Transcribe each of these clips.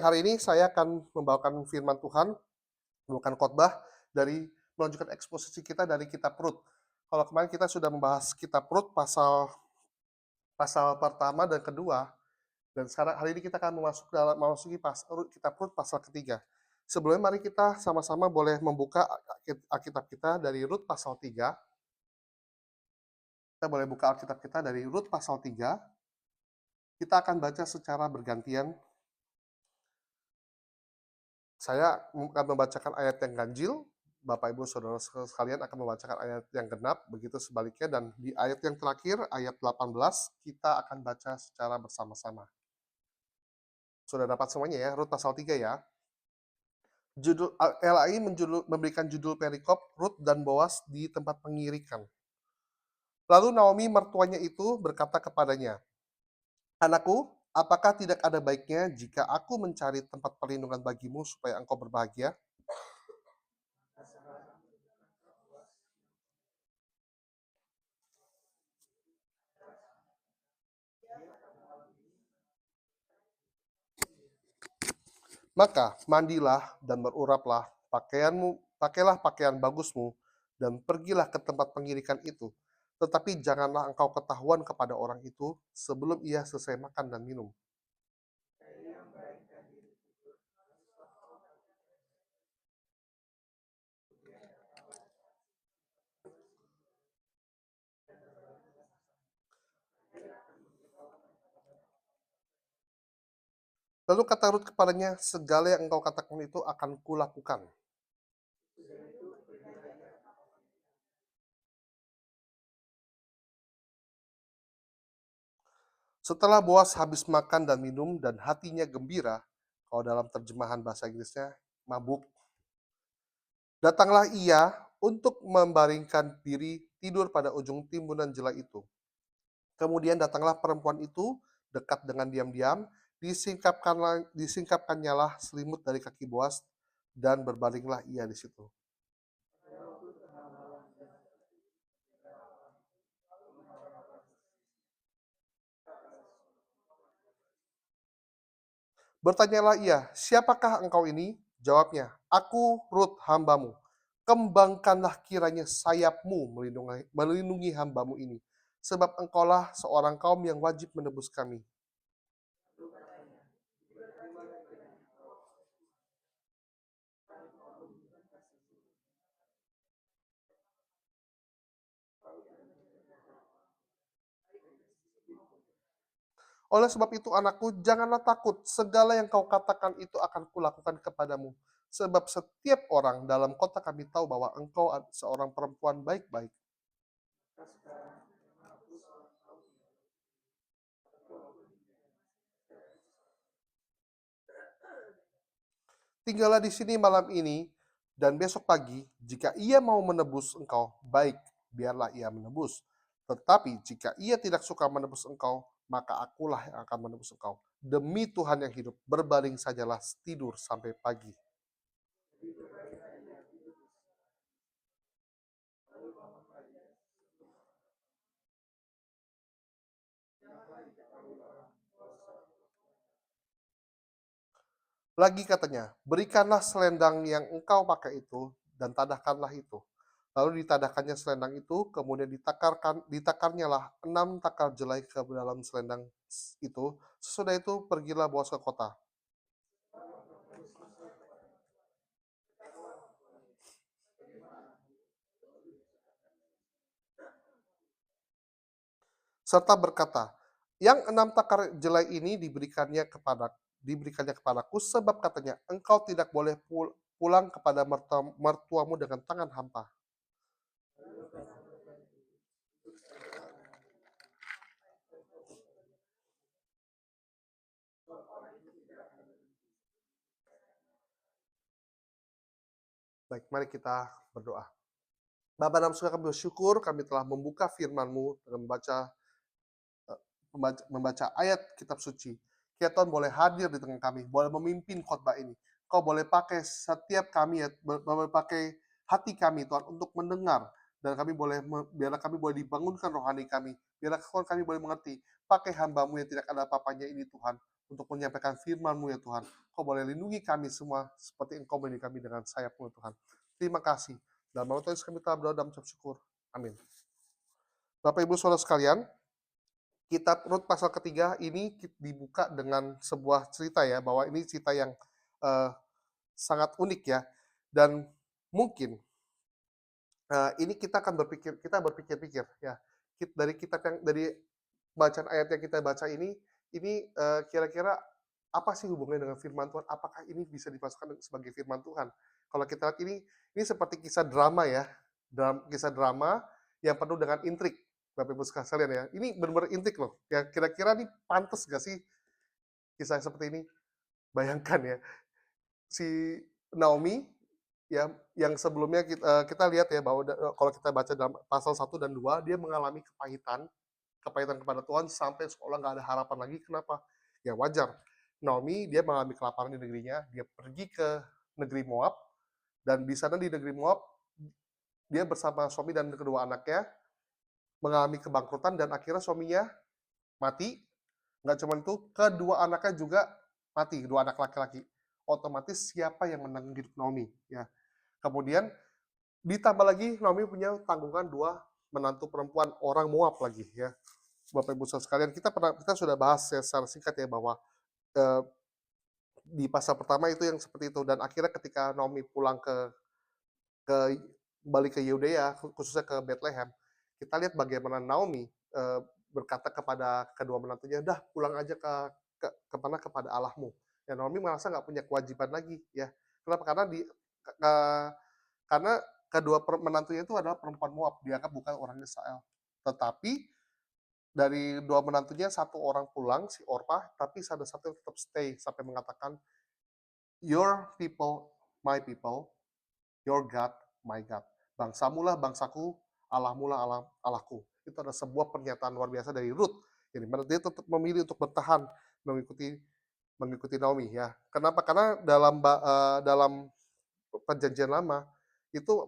Hari ini saya akan membawakan firman Tuhan, membawakan khotbah dari melanjutkan eksposisi kita dari kitab Rut. Kalau kemarin kita sudah membahas kitab Rut pasal pasal pertama dan kedua, dan sekarang hari ini kita akan memasuki kitab Rut pasal ketiga. Sebelumnya mari kita sama-sama boleh membuka Alkitab kita dari Rut pasal 3. Kita boleh buka Alkitab kita dari Rut pasal 3. Kita akan baca secara bergantian. Saya akan membacakan ayat yang ganjil, Bapak Ibu Saudara sekalian akan membacakan ayat yang genap, begitu sebaliknya, dan di ayat yang terakhir, ayat 18, kita akan baca secara bersama-sama. Sudah dapat semuanya ya, Rut pasal 3 ya. LAI memberikan judul perikop Rut dan Boas di tempat pengirikan. Lalu Naomi mertuanya itu berkata kepadanya, "Anakku, apakah tidak ada baiknya jika aku mencari tempat perlindungan bagimu supaya engkau berbahagia?" Maka mandilah dan beruraplah pakailah pakaian bagusmu, dan pergilah ke tempat pengirikan itu. Tetapi janganlah engkau ketahuan kepada orang itu sebelum ia selesai makan dan minum. Lalu kata Rut kepadanya, segala yang engkau katakan itu akan kulakukan. Setelah Boas habis makan dan minum dan hatinya gembira, kalau dalam terjemahan bahasa Inggrisnya mabuk, datanglah ia untuk membaringkan diri tidur pada ujung timbunan jela itu. Kemudian datanglah perempuan itu dekat dengan diam-diam, disingkapkannya lah selimut dari kaki Boas, dan berbalinglah ia di situ. Bertanyalah ia, siapakah engkau ini? Jawabnya, aku Rut hambamu. Kembangkanlah kiranya sayapmu melindungi hambamu ini. Sebab engkaulah seorang kaum yang wajib menebus kami. Oleh sebab itu anakku, janganlah takut. Segala yang kau katakan itu akan kulakukan kepadamu. Sebab setiap orang dalam kota kami tahu bahwa engkau seorang perempuan baik-baik. Tinggallah di sini malam ini dan besok pagi. Jika ia mau menebus engkau, baik, biarlah ia menebus. Tetapi jika ia tidak suka menebus engkau, maka akulah yang akan menebus engkau. Demi Tuhan yang hidup, berbaring sajalah tidur sampai pagi. Lagi katanya, berikanlah selendang yang engkau pakai itu, dan tadahkanlah itu. Lalu ditadahkannya selendang itu, kemudian ditakarnya lah 6 takar jelai ke dalam selendang itu. Sesudah itu pergilah Boas ke kota. Serta berkata, yang 6 takar jelai ini diberikannya kepadaku, sebab katanya, engkau tidak boleh pulang kepada mertuamu dengan tangan hampa. Baik, mari kita berdoa. Bapa dalam surga, kami bersyukur kami telah membuka firman-Mu dengan membaca ayat kitab suci. Kiranya Tuhan boleh hadir di tengah kami, boleh memimpin khotbah ini. Kau boleh pakai setiap kami, boleh pakai hati kami Tuhan untuk mendengar, dan biarlah kami boleh dibangunkan rohani kami, biarlah kami boleh mengerti. Pakai hambamu yang tidak ada apa-apanya ini Tuhan, untuk menyampaikan firman-Mu ya Tuhan. Kau boleh lindungi kami semua seperti Engkau melindungi kami dengan sayap-Mu ya Tuhan. Terima kasih. Dalam nama Tuhan Yesus kami telah berdoa dan mengucap syukur. Amin. Bapak Ibu Saudara sekalian, Kitab Rut pasal ketiga ini dibuka dengan sebuah cerita ya, bahwa ini cerita yang eh, sangat unik ya. Dan mungkin ini kita berpikir-pikir ya. Dari kitab yang dari bacaan ayat yang kita baca ini kira-kira apa sih hubungannya dengan firman Tuhan? Apakah ini bisa dimasukkan sebagai firman Tuhan? Kalau kita lihat ini seperti kisah drama ya, kisah drama yang penuh dengan intrik, Bapak Ibu sekalian ya. Ini benar-benar intrik loh. Ya kira-kira nih pantas gak sih kisah seperti ini? Bayangkan ya, si Naomi ya yang sebelumnya kita lihat ya bahwa kalau kita baca dalam pasal 1 dan 2 dia mengalami kepahitan kepada Tuhan sampai seolah nggak ada harapan lagi. Kenapa? Ya wajar. Naomi dia mengalami kelaparan di negerinya, dia pergi ke negeri Moab, dan di sana di negeri Moab dia bersama suami dan kedua anaknya mengalami kebangkrutan dan akhirnya suaminya mati. Nggak cuma itu, kedua anaknya juga mati, kedua anak laki-laki. Otomatis siapa yang menanggung hidup Naomi? Ya. Kemudian ditambah lagi Naomi punya tanggungan dua menantu perempuan orang Moab lagi ya. Bapak Ibu saudara sekalian, kita sudah bahas ya secara singkat ya bahwa eh, di pasal pertama itu yang seperti itu, dan akhirnya ketika Naomi pulang ke balik ke Yudea, khususnya ke Bethlehem, kita lihat bagaimana Naomi berkata kepada kedua menantunya, dah pulang aja kemana kepada Allahmu. Ya Naomi merasa nggak punya kewajiban lagi ya. Kenapa? Karena kedua menantunya itu adalah perempuan Moab, dianggap bukan orang Israel. Tetapi dari dua menantunya satu orang pulang, si Orpah, tapi ada satu yang tetap stay sampai mengatakan, your people, my people, your God, my God. Bangsamu lah bangsaku, Allahmu lah Allahku. Itu adalah sebuah pernyataan luar biasa dari Ruth. Jadi dia tetap memilih untuk bertahan mengikuti Naomi ya. Kenapa? Karena dalam perjanjian lama itu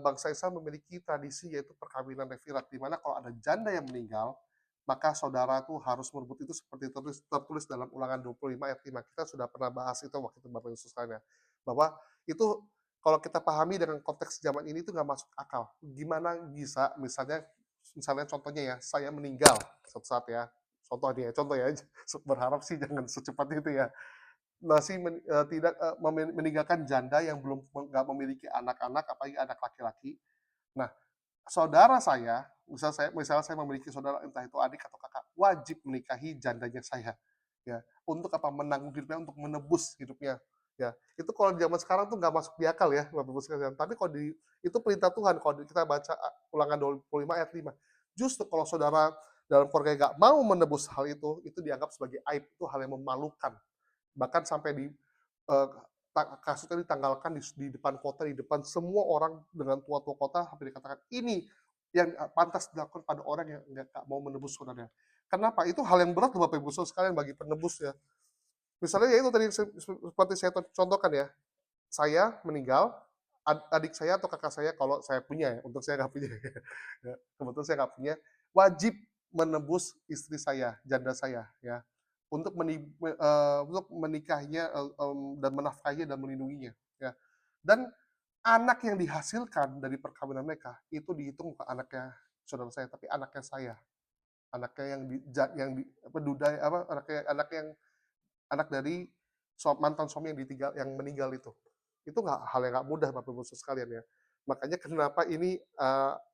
bangsa Israel memiliki tradisi yaitu perkawinan refirat, di mana kalau ada janda yang meninggal maka saudara tuh harus merebut. Itu seperti tertulis dalam Ulangan 25 ayat 5. Kita sudah pernah bahas itu waktu itu Bapak Yesus sekalian, bahwa itu kalau kita pahami dengan konteks zaman ini itu nggak masuk akal. Gimana bisa misalnya contohnya ya, saya meninggal suatu saat ya, contoh ya, berharap sih jangan secepat itu ya, masih tidak meninggalkan janda yang belum nggak memiliki anak-anak, apalagi anak laki-laki. Nah, saudara saya, misalnya saya memiliki saudara, entah itu adik atau kakak, wajib menikahi jandanya saya. Ya, untuk apa? Menanggung hidupnya, untuk menebus hidupnya. Ya, itu kalau di zaman sekarang tuh nggak masuk di akal ya, Bapak Ibu sekalian. Tapi kalau itu perintah Tuhan, kalau kita baca Ulangan 25 ayat 5. Justru kalau saudara dalam keluarga nggak mau menebus hal itu dianggap sebagai aib, itu hal yang memalukan. Bahkan sampai kasusnya ditanggalkan di depan kota, di depan semua orang dengan tua-tua kota, sampai dikatakan ini yang pantas dilakukan pada orang yang nggak mau menebus saudaranya. Kenapa? Itu hal yang berat loh Bapak Ibu Saudara sekalian bagi penebus ya. Misalnya ya itu tadi seperti saya contohkan ya, saya meninggal, adik saya atau kakak saya, kalau saya punya ya, untuk saya nggak punya, ya, kebetulan saya nggak punya, wajib menebus istri saya, janda saya ya, untuk menikahinya dan menafkahinya dan melindunginya ya. Dan anak yang dihasilkan dari perkawinan mereka itu dihitung bukan anaknya saudara saya, tapi anaknya saya, anaknya anak yang anak dari mantan suami yang meninggal itu nggak hal yang nggak mudah Bapak Ibu sekalian ya. Makanya kenapa ini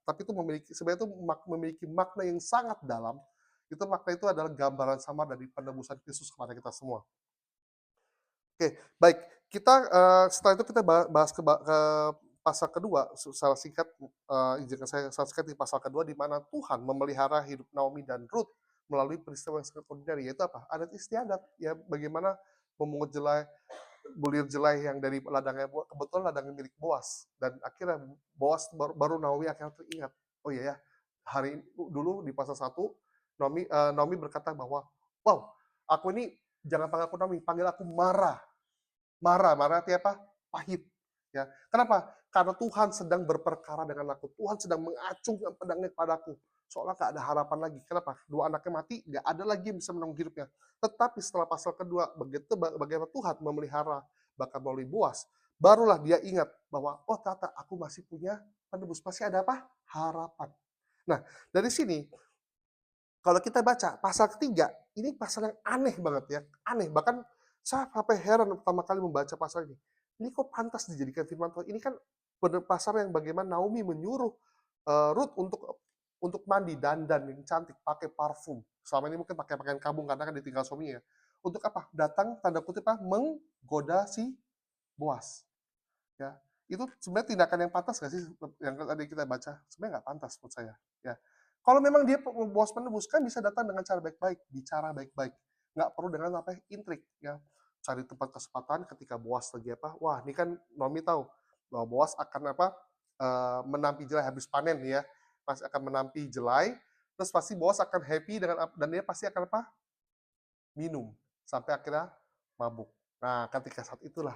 tapi itu sebenarnya itu memiliki makna yang sangat dalam. Itu makna itu adalah gambaran sama dari penebusan Kristus kepada kita semua. Oke, baik. Setelah itu kita bahas ke pasal kedua secara singkat. Izinkan saya secara singkat di pasal kedua, di mana Tuhan memelihara hidup Naomi dan Ruth melalui peristiwa yang sangat ordinary, yaitu apa? Adat istiadat. Ya, bagaimana memungut bulir jelai yang dari ladangnya, kebetulan ladangnya milik Boas, dan akhirnya Boas baru Naomi akhirnya teringat, oh iya ya, hari dulu di pasal 1 Naomi berkata bahwa, wow, aku ini jangan panggil aku Naomi, panggil aku Mara. Mara artinya apa? Pahit. Ya. Kenapa? Karena Tuhan sedang berperkara dengan aku. Tuhan sedang mengacungkan pedangnya padaku. seolah nggak ada harapan lagi. Kenapa? Dua anaknya mati, nggak ada lagi yang bisa menanggung hidupnya. Tetapi setelah pasal kedua, begitu bagaimana Tuhan memelihara bahkan melalui Boas, barulah dia ingat bahwa, oh ternyata aku masih punya penebus, masih ada apa? Harapan. Nah, dari sini kalau kita baca pasal ketiga, ini pasal yang aneh banget ya, aneh. Bahkan saya sampai heran pertama kali membaca pasal ini. Ini kok pantas dijadikan firman Tuhan? Ini kan benar pasal yang bagaimana Naomi menyuruh Ruth untuk mandi, dandan yang cantik, pakai parfum. Selama ini mungkin pakai pakaian kabung karena kan ditinggal suaminya. Untuk apa? Datang tanda kutip apa? Menggoda si Boas. Ya, itu sebenarnya tindakan yang pantas nggak sih yang tadi kita baca? Sebenarnya nggak pantas menurut saya. Ya, kalau memang dia bos penebus kan bisa datang dengan cara baik-baik, bicara baik-baik, nggak perlu dengan apa intrik ya. Cari tempat kesempatan ketika Boas lagi apa, wah ini kan Naomi tahu bahwa Boas akan apa menampi jelai habis panen ya, pasti akan menampi jelai, terus pasti Boas akan happy dengan dan dia pasti akan apa minum sampai akhirnya mabuk. Nah, ketika saat itulah,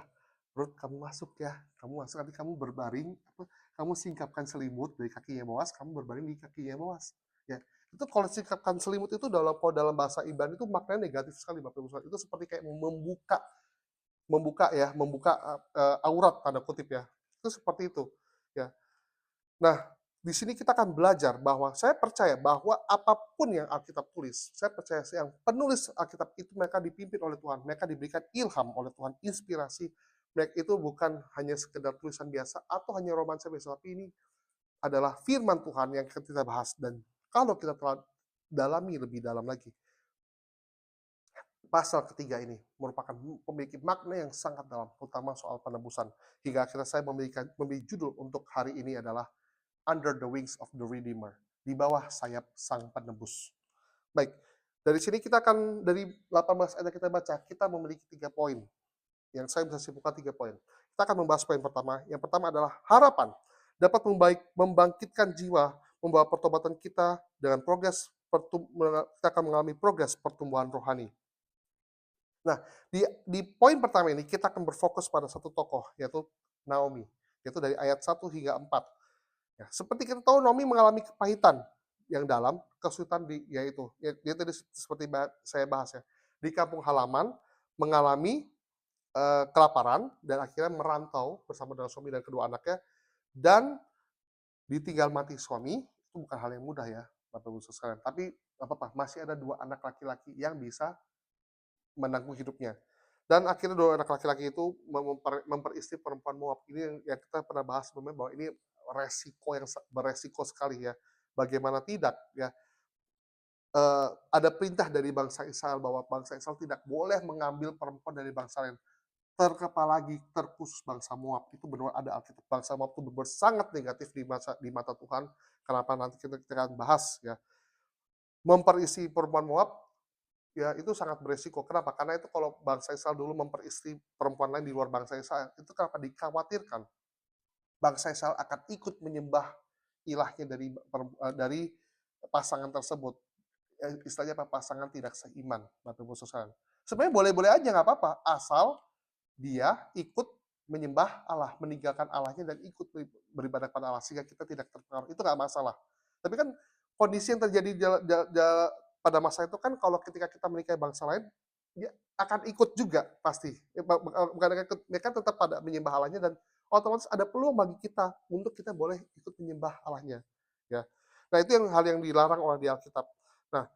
Ruth kamu masuk ya, kamu masuk nanti kamu berbaring, kamu singkapkan selimut dari kakinya Boas, kamu berbaring di kakinya Boas. Ya, itu kalau singkapkan selimut itu dalam bahasa Ibrani itu maknanya negatif sekali Bapak Ibu. Itu seperti kayak membuka membuka ya, membuka aurat tanda kutip ya. Itu seperti itu. Ya. Nah, di sini kita akan belajar bahwa saya percaya bahwa apapun yang Alkitab tulis, saya percaya yang penulis Alkitab itu mereka dipimpin oleh Tuhan, mereka diberikan ilham oleh Tuhan, inspirasi. Mereka itu bukan hanya sekedar tulisan biasa atau hanya romansa biasa, tapi ini adalah firman Tuhan yang kita bahas. Dan kalau kita telah dalami lebih dalam lagi, pasal ketiga ini merupakan memiliki makna yang sangat dalam, terutama soal penebusan. Hingga akhirnya saya memberi judul untuk hari ini adalah Under the Wings of the Redeemer, di bawah sayap sang penebus. Baik, dari sini kita akan, dari 18 ayat kita baca, kita memiliki 3 poin, yang saya bisa simpulkan 3 poin. Kita akan membahas poin pertama, yang pertama adalah harapan, dapat membangkitkan jiwa, membawa pertobatan kita dengan kita akan mengalami progres pertumbuhan rohani. Nah, di poin pertama ini kita akan berfokus pada satu tokoh, yaitu Naomi, yaitu dari ayat 1 hingga 4. Ya, seperti kita tahu Naomi mengalami kepahitan yang dalam, kesulitan yaitu dia tadi seperti saya bahas ya, di kampung halaman mengalami kelaparan dan akhirnya merantau bersama dengan suami dan kedua anaknya, dan ditinggal mati suami itu bukan hal yang mudah ya Bapak Ibu sekalian. Tapi apa masih ada dua anak laki-laki yang bisa menanggung hidupnya. Dan akhirnya dua anak laki-laki itu memperistri perempuan Moab. Ini yang kita pernah bahas sebelumnya bahwa ini resiko yang beresiko sekali ya. Bagaimana tidak ya, ada perintah dari bangsa Israel bahwa bangsa Israel tidak boleh mengambil perempuan dari bangsa lain. Terkepalagi terkhusus bangsa Moab. Itu benar ada Alkitab. Bangsa Moab itu benar sangat negatif di mata Tuhan. Kenapa nanti kita akan bahas ya. Memperistri perempuan Moab ya itu sangat beresiko. Kenapa? Karena itu kalau bangsa Israel dulu memperistri perempuan lain di luar bangsa Israel, itu kenapa dikhawatirkan bangsa Israel akan ikut menyembah ilahnya dari pasangan tersebut. Istilahnya apa? Pasangan tidak seiman, Bapak Ibu Saudara. Sebenarnya boleh-boleh aja nggak apa-apa, asal dia ikut menyembah Allah, meninggalkan Allahnya dan ikut beribadah kepada Allah sehingga kita tidak terpengaruh. Itu nggak masalah. Tapi kan kondisi yang terjadi pada masa itu kan kalau ketika kita menikahi bangsa lain, dia akan ikut juga pasti. Bukan ikut, mereka tetap pada menyembah Allahnya dan otomatis ada peluang bagi kita untuk kita boleh ikut menyembah Allahnya. Ya. Nah itu hal yang dilarang oleh di Alkitab. Nah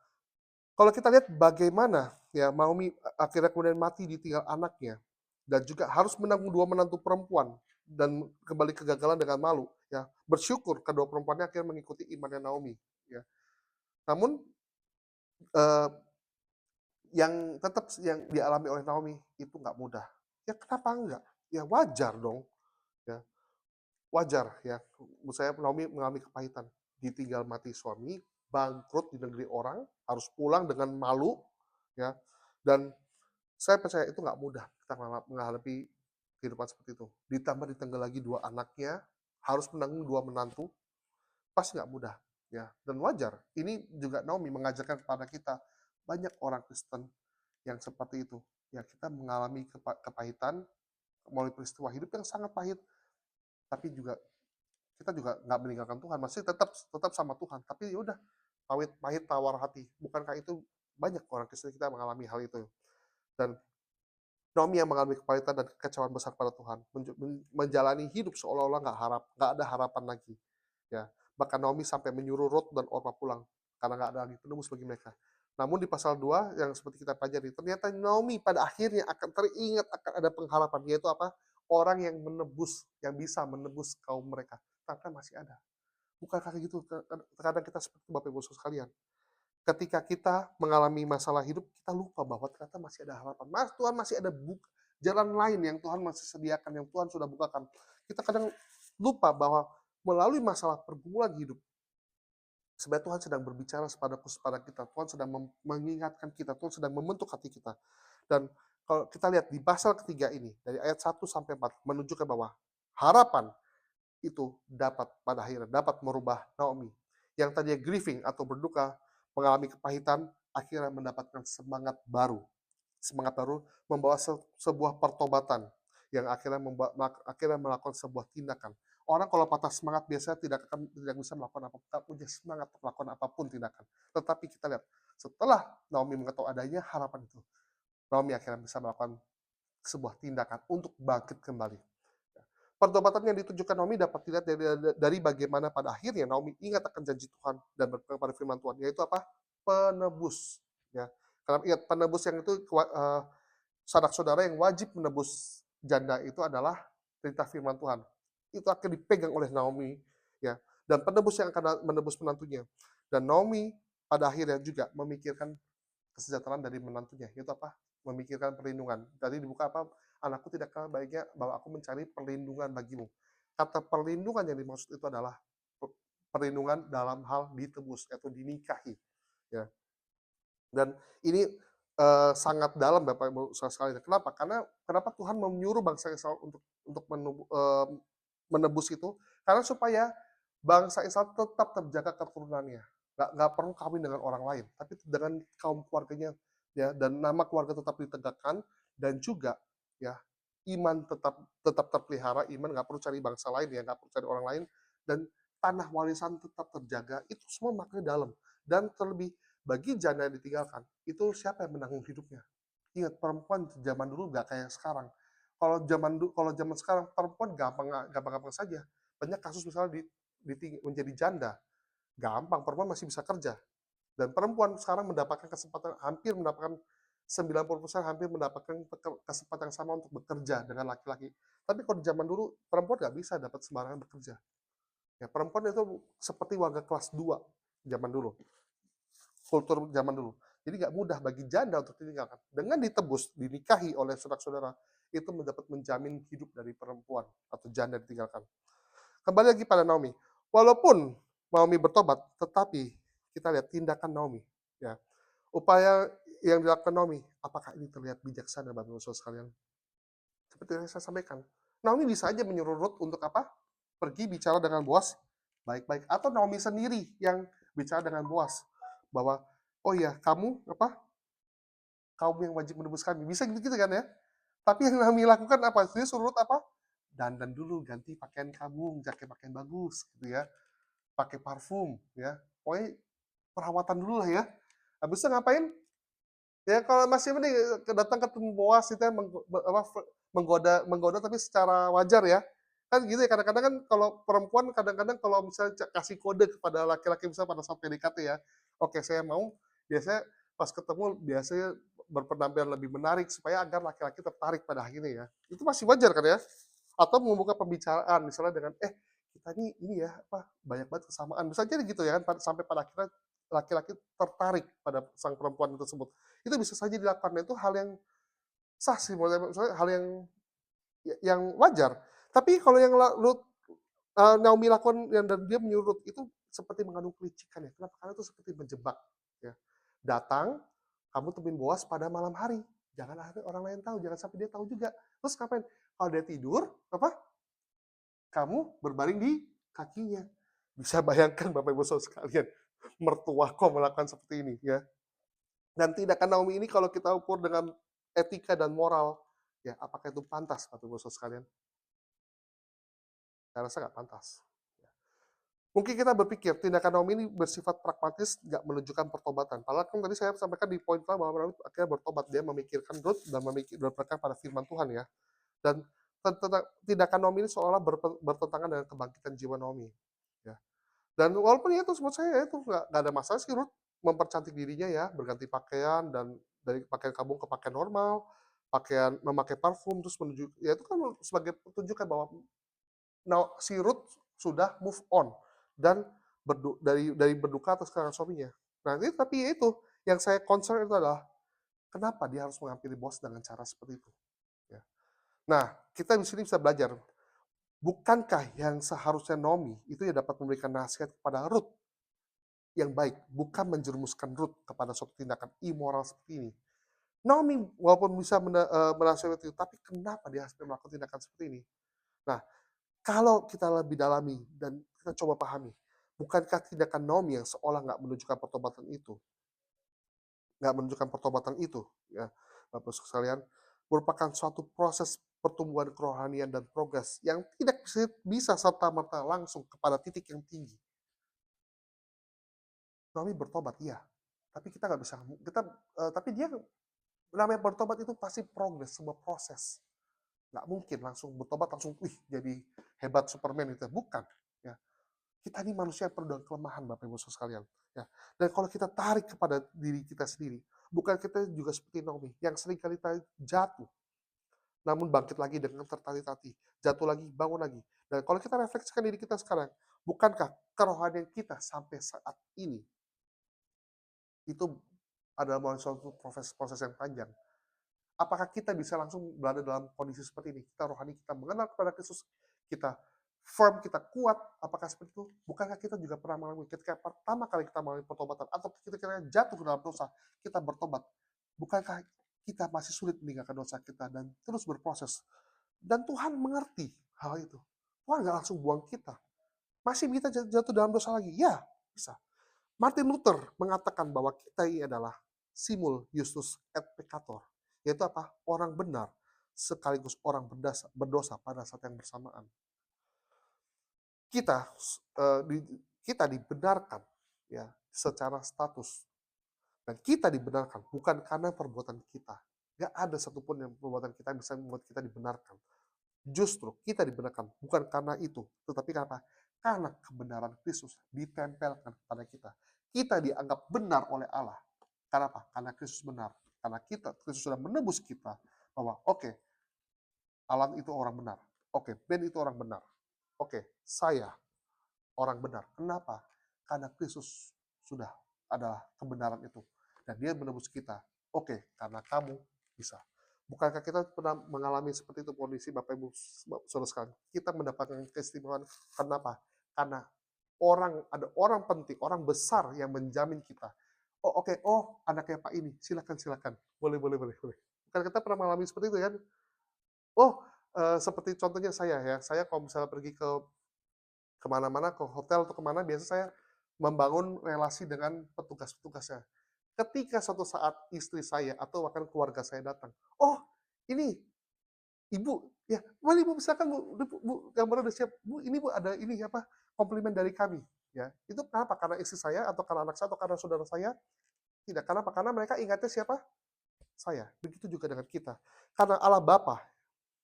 kalau kita lihat bagaimana ya Naomi akhirnya kemudian mati ditinggal anaknya dan juga harus menanggung dua menantu perempuan dan kembali kegagalan dengan malu ya. Bersyukur kedua perempuannya akhirnya mengikuti imannya Naomi ya. Namun eh, yang tetap yang dialami oleh Naomi itu nggak mudah. Ya kenapa enggak? Ya wajar dong. Ya wajar ya. Menurut saya Naomi mengalami kepahitan. Ditinggal mati suami, bangkrut di negeri orang, harus pulang dengan malu ya. Dan saya percaya itu nggak mudah kita menghadapi kehidupan seperti itu. Ditambah ditengah lagi dua anaknya, harus menanggung dua menantu, pasti nggak mudah. Ya, dan wajar. Ini juga Naomi mengajarkan kepada kita banyak orang Kristen yang seperti itu. Ya, kita mengalami kepahitan melalui peristiwa hidup yang sangat pahit, tapi juga kita juga nggak meninggalkan Tuhan, masih tetap sama Tuhan. Tapi ya udah, pahit tawar hati. Bukankah itu banyak orang Kristen kita mengalami hal itu. Dan Naomi yang mengalami kepahitan dan kekecewaan besar pada Tuhan, menjalani hidup seolah-olah nggak ada harapan lagi. Ya, bahkan Naomi sampai menyuruh Ruth dan Orpa pulang karena nggak ada lagi penebus bagi mereka. Namun di pasal 2 yang seperti kita pelajari, ternyata Naomi pada akhirnya akan teringat akan ada pengharapan, yaitu apa? Orang yang menebus, yang bisa menebus kaum mereka. Ternyata masih ada. Bukankah gitu? Terkadang kita seperti Bapak Ibu sekalian. Ketika kita mengalami masalah hidup, kita lupa bahwa ternyata masih ada harapan. Tuhan masih ada jalan lain yang Tuhan masih sediakan, yang Tuhan sudah bukakan. Kita kadang lupa bahwa melalui masalah pergumulan hidup, sebenarnya Tuhan sedang berbicara kepada kita. Tuhan sedang mengingatkan kita. Tuhan sedang membentuk hati kita. Dan kalau kita lihat di pasal ketiga ini, dari ayat 1-4, menunjukkan bahwa harapan itu pada akhirnya dapat merubah Naomi. Yang tadinya grieving atau berduka, mengalami kepahitan, akhirnya mendapatkan semangat baru. Semangat baru membawa sebuah pertobatan yang akhirnya melakukan sebuah tindakan. Orang kalau patah semangat biasanya tidak bisa melakukan apa-apa, tak punya semangat untuk melakukan apapun tindakan. Tetapi kita lihat, setelah Naomi mengetahui adanya harapan itu, Naomi akhirnya bisa melakukan sebuah tindakan untuk bangkit kembali. Pertobatan yang ditunjukkan Naomi dapat dilihat dari bagaimana pada akhirnya Naomi ingat akan janji Tuhan dan berpegang pada firman Tuhan, yaitu apa? Penebus. Ya. Karena ingat, penebus yang itu sanak saudara yang wajib menebus janda itu adalah perintah firman Tuhan. Itu akan dipegang oleh Naomi, ya. Dan penebus yang akan menebus menantunya. Dan Naomi pada akhirnya juga memikirkan kesejahteraan dari menantunya, yaitu apa? Memikirkan perlindungan. Tadi dibuka apa? Anakku tidak kalah baiknya bahwa aku mencari perlindungan bagimu. Kata perlindungan yang dimaksud itu adalah perlindungan dalam hal ditebus atau dinikahi. Ya. Dan ini sangat dalam Bapak Ibu sekalian. Kenapa? Kenapa Tuhan menyuruh bangsa Israel untuk menebus itu? Karena supaya bangsa Israel tetap terjaga keturunannya. Nggak perlu kawin dengan orang lain, tapi dengan kaum keluarganya, ya, dan nama keluarga tetap ditegakkan, dan juga ya iman tetap terpelihara, iman nggak perlu cari bangsa lain, ya, nggak perlu cari orang lain, dan tanah warisan tetap terjaga. Itu semua maknanya dalam. Dan terlebih bagi janda yang ditinggalkan, itu siapa yang menanggung hidupnya? Ingat, perempuan zaman dulu nggak kayak sekarang. Kalau zaman sekarang perempuan gampang saja. Banyak kasus misalnya menjadi janda, gampang, perempuan masih bisa kerja. Dan perempuan sekarang hampir mendapatkan 90% hampir mendapatkan kesempatan yang sama untuk bekerja dengan laki-laki. Tapi kalau di zaman dulu, perempuan nggak bisa dapat sembarangan bekerja. Ya, perempuan itu seperti warga kelas 2 zaman dulu. Kultur zaman dulu. Jadi nggak mudah bagi janda untuk ditinggalkan. Dengan ditebus, dinikahi oleh saudara-saudara, itu mendapat menjamin hidup dari perempuan atau janda ditinggalkan. Kembali lagi pada Naomi. Walaupun Naomi bertobat, tetapi kita lihat tindakan Naomi. Ya. Upaya yang dilakukan Naomi, apakah ini terlihat bijaksana Bapak Ibu sekalian? Seperti yang saya sampaikan, Naomi bisa aja menyuruh Ruth untuk apa? Pergi bicara dengan Boas baik-baik. Atau Naomi sendiri yang bicara dengan Boas bahwa, oh ya, kamu kaum yang wajib menebus kami. Bisa gitu-gitu kan ya? Tapi yang Naomi lakukan apa? Dia suruh Ruth apa? Dandan dulu, ganti pakaian kamu, pakai pakaian bagus gitu ya. Pakai parfum ya. Pokoknya perawatan dulu lah ya. Habis itu ngapain? Ya kalau masih mending datang ketemu Boas itu ya, menggoda tapi secara wajar ya. Kan gitu ya, kadang-kadang kan kalau perempuan kadang-kadang kalau misalnya kasih kode kepada laki-laki misalnya pada saat PDKT ya, oke saya mau, biasanya pas ketemu biasanya berpenampilan lebih menarik supaya agar laki-laki tertarik pada akhirnya ya. Itu masih wajar kan ya? Atau membuka pembicaraan misalnya dengan kita ini ya apa banyak banget kesamaan. Bisa jadi gitu ya kan sampai pada akhirnya laki-laki tertarik pada sang perempuan tersebut. Itu bisa saja dilakukan. Itu hal yang sah sih, maksudnya hal yang wajar. Tapi kalau yang Naomi lakukan dan dia menyuruh itu seperti mengandung kelicikan ya. Kenapa? Karena itu seperti menjebak. Ya. Datang, kamu temuin Boas pada malam hari. Jangan ada orang lain tahu, jangan sampai dia tahu juga. Terus ngapain? Kalau dia tidur, apa? Kamu berbaring di kakinya. Bisa bayangkan Bapak Ibu Saudara sekalian, mertua kok melakukan seperti ini ya. Dan tindakan Naomi ini kalau kita ukur dengan etika dan moral, ya apakah itu pantas Bapak Ibu Saudara sekalian? Saya rasa nggak pantas. Mungkin kita berpikir tindakan Naomi ini bersifat pragmatis, nggak menunjukkan pertobatan. Padahal kan tadi saya sampaikan di poin pertama bahwa Naomi akhirnya bertobat, dia memikirkan Rut dan berpegang pada firman Tuhan ya. Dan tindakan Naomi ini seolah bertentangan dengan kebangkitan jiwa Naomi. Ya. Dan walaupun ya itu menurut saya itu nggak ada masalah sih Ruth mempercantik dirinya ya, berganti pakaian dan dari pakaian kabung ke pakaian normal, memakai parfum terus menuju ya itu kan sebagai pertunjukan bahwa si Ruth sudah move on dan dari berduka atas kehilangan suaminya. Nah, itu tapi ya itu yang saya concern itu adalah kenapa dia harus menghampiri bos dengan cara seperti itu. Ya. Nah, kita di sini bisa belajar. Bukankah yang seharusnya Naomi itu ya dapat memberikan nasihat kepada Ruth yang baik, bukan menjerumuskan Ruth kepada suatu tindakan immoral seperti ini. Naomi walaupun bisa menasihati itu, tapi kenapa dia harus melakukan tindakan seperti ini? Nah, kalau kita lebih dalami dan kita coba pahami, bukankah tindakan Naomi yang seolah nggak menunjukkan pertobatan itu, ya, Bapak sekalian, merupakan suatu proses pertumbuhan kerohanian dan progres yang tidak bisa serta-merta langsung kepada titik yang tinggi. Naomi bertobat, iya, tapi kita nggak bisa, tapi dia namanya bertobat itu pasti progres, sebuah proses. Nggak mungkin langsung bertobat langsung, wih jadi hebat Superman itu, bukan. Ya. Kita ini manusia yang penuh dengan kelemahan, Bapak Ibu sekalian. Ya. Dan kalau kita tarik kepada diri kita sendiri, bukan kita juga seperti Naomi, yang sering kali kita jatuh, namun bangkit lagi dengan tertatih-tatih, jatuh lagi, bangun lagi. Dan kalau kita refleksikan diri kita sekarang, bukankah kerohanian kita sampai saat ini itu adalah melalui suatu proses yang panjang? Apakah kita bisa langsung berada dalam kondisi seperti ini? Kita rohani, kita mengenal kepada Kristus, kita firm, kita kuat, apakah seperti itu? Bukankah kita juga pernah mengalami ketika pertama kali kita mengalami pertobatan, atau kita jatuh ke dalam dosa, kita bertobat, bukankah kita masih sulit meninggalkan dosa kita dan terus berproses? Dan Tuhan mengerti hal itu. Tuhan nggak langsung buang kita. Masih kita jatuh dalam dosa lagi? Ya, bisa. Martin Luther mengatakan bahwa kita ini adalah simul justus et peccator, yaitu apa? Orang benar sekaligus orang berdosa pada saat yang bersamaan. Kita kita dibenarkan ya secara status, dan kita dibenarkan bukan karena perbuatan kita. Gak ada satupun yang perbuatan kita bisa membuat kita dibenarkan. Justru kita dibenarkan bukan karena itu, tetapi karena kebenaran Kristus ditempelkan kepada kita. Kita dianggap benar oleh Allah. Karena apa? Karena Kristus benar. Karena Kristus sudah menebus kita bahwa oke, Alan itu orang benar. Oke, Ben itu orang benar. Oke, saya orang benar. Kenapa? Karena Kristus sudah adalah kebenaran itu. Dan dia menebus kita. Oke, karena kamu bisa. Bukankah kita pernah mengalami seperti itu kondisi Bapak Ibu Saudara sekalian? Kita mendapatkan keistimewaan. Kenapa? Karena ada orang penting, orang besar yang menjamin kita. Oh oke, oh anaknya Pak ini, silakan. Boleh. Bukan kita pernah mengalami seperti itu kan? Oh, seperti contohnya saya ya, saya kalau misalnya pergi ke kemana-mana, ke hotel atau kemana, biasa saya membangun relasi dengan petugas-petugasnya. Ketika suatu saat istri saya atau bahkan keluarga saya datang, oh ini ibu, ya boleh ibu misalkan bu gambar udah siap, bu ini bu ada ini apa komplimen dari kami, ya itu kenapa? Karena istri saya atau karena anak saya atau karena saudara saya? Tidak, kenapa? Karena mereka ingatnya siapa? Saya. Begitu juga dengan kita. Karena Allah Bapa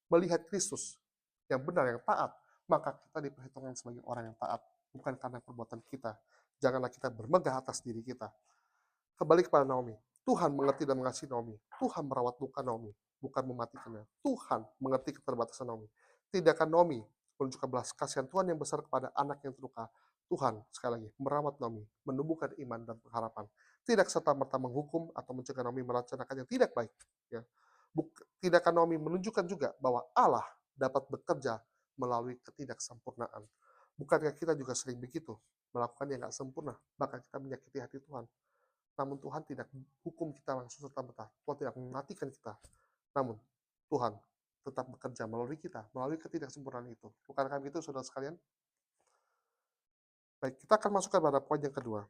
melihat Kristus yang benar, yang taat, maka kita diperhitungkan sebagai orang yang taat, bukan karena perbuatan kita. Janganlah kita bermegah atas diri kita. Kembali kepada Naomi. Tuhan mengerti dan mengasihi Naomi. Tuhan merawat luka Naomi, bukan mematikannya. Tuhan mengerti keterbatasan Naomi. Tindakan Naomi menunjukkan belas kasihan Tuhan yang besar kepada anak yang terluka. Tuhan, sekali lagi, merawat Naomi, menumbuhkan iman dan pengharapan. Tidak serta-merta menghukum atau mencegah Naomi melaksanakan yang tidak baik. Ya. Tindakan Naomi menunjukkan juga bahwa Allah dapat bekerja melalui ketidaksempurnaan. Bukankah kita juga sering begitu, melakukan yang nggak sempurna, bahkan kita menyakiti hati Tuhan. Namun Tuhan tidak hukum kita langsung serta-merta. Tuhan tidak mematikan kita. Namun Tuhan tetap bekerja melalui kita, melalui ketidaksempurnaan itu. Bukankah begitu, saudara sekalian? Baik, kita akan masuk pada poin yang kedua,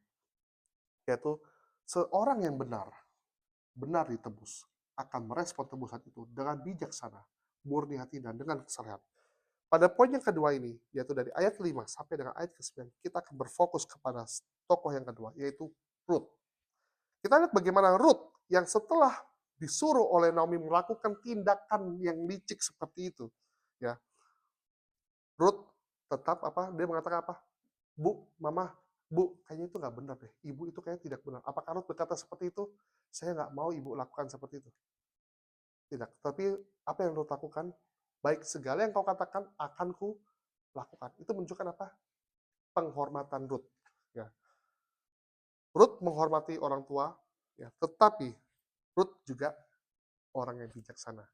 yaitu seorang yang benar ditebus, akan merespon tebusan itu dengan bijaksana, murni hati, dan dengan kesalehan. Pada poin yang kedua ini, yaitu dari ayat 5 sampai dengan ayat ke-9, kita akan berfokus kepada tokoh yang kedua, yaitu Rut. Kita lihat bagaimana Rut yang setelah disuruh oleh Naomi melakukan tindakan yang licik seperti itu, ya, Rut tetap dia mengatakan apa? Bu, mama, bu, kayaknya itu nggak benar deh. Ibu itu kayaknya tidak benar. Apakah Rut berkata seperti itu? Saya nggak mau ibu lakukan seperti itu. Tidak. Tapi apa yang Rut lakukan? Baik segala yang kau katakan akan ku lakukan. Itu menunjukkan apa? Penghormatan Rut. Ya. Rut menghormati orang tua, ya, tetapi Rut juga orang yang bijaksana.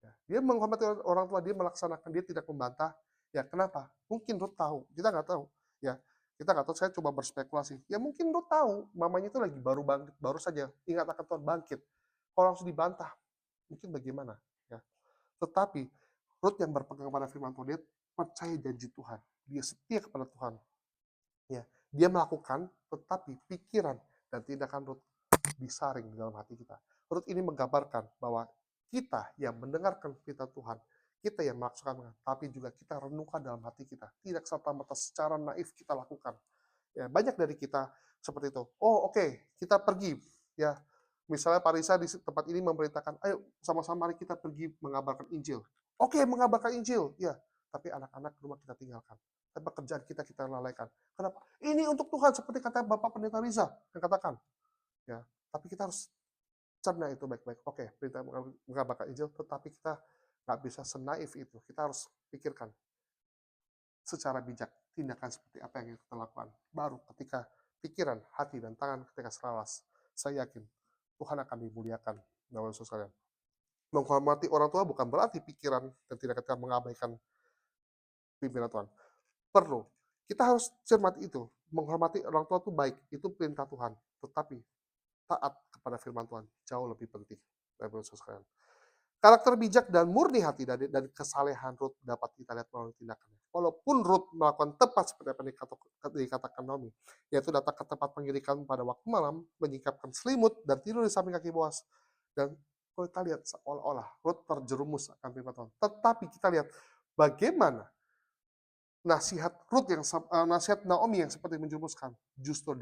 Ya. Dia menghormati orang tua, dia melaksanakan, dia tidak membantah. Ya, kenapa? Mungkin Rut tahu, kita nggak tahu. Ya, kita nggak tahu. Saya coba berspekulasi. Ya mungkin Rut tahu, mamanya itu lagi baru bangkit, baru saja ingat akan Tuhan bangkit. Kalau langsung dibantah, mungkin bagaimana? Ya. Tetapi Rut yang berpegang kepada firman Tuhan, dia percaya janji Tuhan, dia setia kepada Tuhan. Ya, dia melakukan, tetapi pikiran dan tindakan Rut disaring di dalam hati kita. Rut ini menggambarkan bahwa kita yang mendengarkan firman Tuhan, kita yang melaksanakan, tapi juga kita renungkan dalam hati kita. Tidak serta-merta secara naif kita lakukan. Ya, banyak dari kita seperti itu. Oh, oke, kita pergi. Ya, misalnya Parisa di tempat ini memerintahkan, ayo sama-sama mari kita pergi mengabarkan Injil. Oke, mengabarkan Injil. Ya, tapi anak-anak rumah kita tinggalkan. Tapi pekerjaan kita lalaikan. Kenapa? Ini untuk Tuhan, seperti kata Bapak Pendeta Riza yang katakan. Ya, tapi kita harus cerna itu baik-baik. Oke, perintah mengabarkan Injil, tetapi kita nggak bisa senaif itu. Kita harus pikirkan secara bijak tindakan seperti apa yang kita lakukan. Baru ketika pikiran, hati, dan tangan ketika selaras, saya yakin Tuhan akan dimuliakan. Dalam Yesus sekalian. Menghormati orang tua bukan berarti pikiran dan tidak kita mengabaikan pimpinan Tuhan. Perlu. Kita harus cermati itu. Menghormati orang tua itu baik. Itu perintah Tuhan. Tetapi taat kepada firman Tuhan jauh lebih penting. Dalam Yesus sekalian. Karakter bijak dan murni hati dari kesalehan Rut dapat kita lihat melalui tindakannya. Walaupun Rut melakukan tepat seperti apa yang dikatakan Naomi, yaitu datang ke tempat pengirikan pada waktu malam, menyingkapkan selimut, dan tidur di samping kaki Boas. Dan kalau kita lihat seolah-olah Rut terjerumus akan firman Tuhan. Tetapi kita lihat bagaimana nasihat nasihat Naomi yang seperti menjerumuskan, justru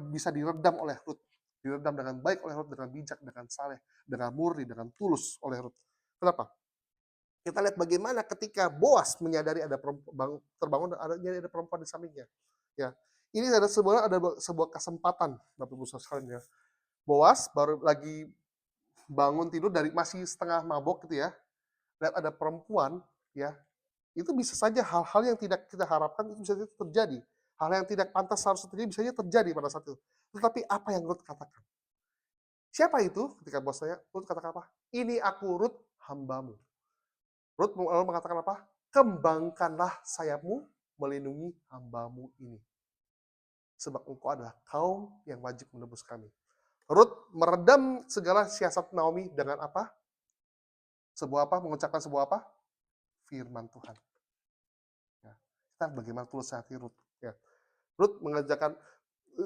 bisa diredam oleh Rut. Diredam dengan baik oleh Rut, dengan bijak, dengan saleh, dengan murni, dengan tulus oleh Rut. Kenapa? Kita lihat bagaimana ketika Boas menyadari ada terbangun ada perempuan di sampingnya. Ya, ini ada sebuah kesempatan, Bapak Ibu sekalian ya. Boas baru lagi bangun tidur dari masih setengah mabok gitu ya. Lihat ada perempuan ya, itu bisa saja hal-hal yang tidak kita harapkan itu bisa terjadi. Hal yang tidak pantas harus terjadi bisa saja terjadi pada saat itu. Tetapi apa yang Rut katakan? Siapa itu? Ketika bos saya, Rut katakan apa? Ini aku Rut, hambamu. Rut lalu mengatakan apa? Kembangkanlah sayapmu, melindungi hambamu ini. Sebab engkau adalah kaum yang wajib menebus kami. Rut meredam segala siasat Naomi dengan apa? Mengucapkan sebuah apa? Firman Tuhan. Ya. Kita bagaimana tulus hati Rut. Ya. Rut mengajarkan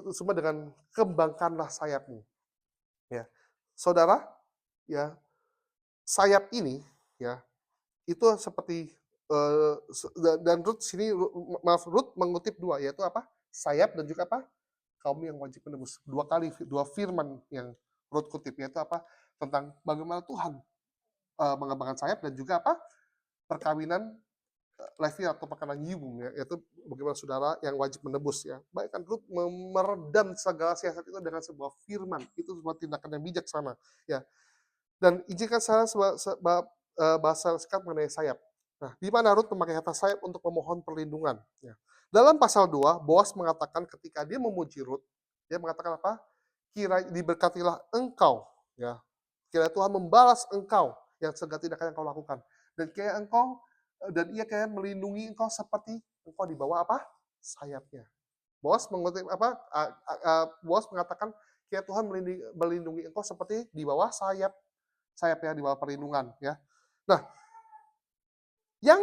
semua dengan kembangkanlah sayapmu. Ya. Saudara, ya, sayap ini ya itu seperti dan Rut sini Rut mengutip dua, yaitu apa? Sayap dan juga apa? Kaum yang wajib menebus. Dua firman yang Rut kutip, yaitu apa? Tentang bagaimana Tuhan mengembangkan sayap dan juga apa? Perkawinan Levi atau perkawinan Yibum, ya, yaitu bagaimana saudara yang wajib menebus ya. Baik kan Rut meredam segala siasat itu dengan sebuah firman. Itu sebuah tindakan yang bijaksana ya. Dan izinkan saya bahasa singkat mengenai sayap. Nah, di mana Rut memakai kata sayap untuk memohon perlindungan. Ya. Dalam pasal 2, Boas mengatakan ketika dia memuji Rut, dia mengatakan apa? Kira diberkatilah engkau. Ya. Kira Tuhan membalas engkau yang segala tindakan yang kau lakukan. Dan ia kayak melindungi engkau seperti engkau di bawah apa? Sayapnya. Boas mengutip apa? Boas mengatakan kira Tuhan melindungi engkau seperti di bawah sayapnya, di bawah perlindungan ya. Nah, yang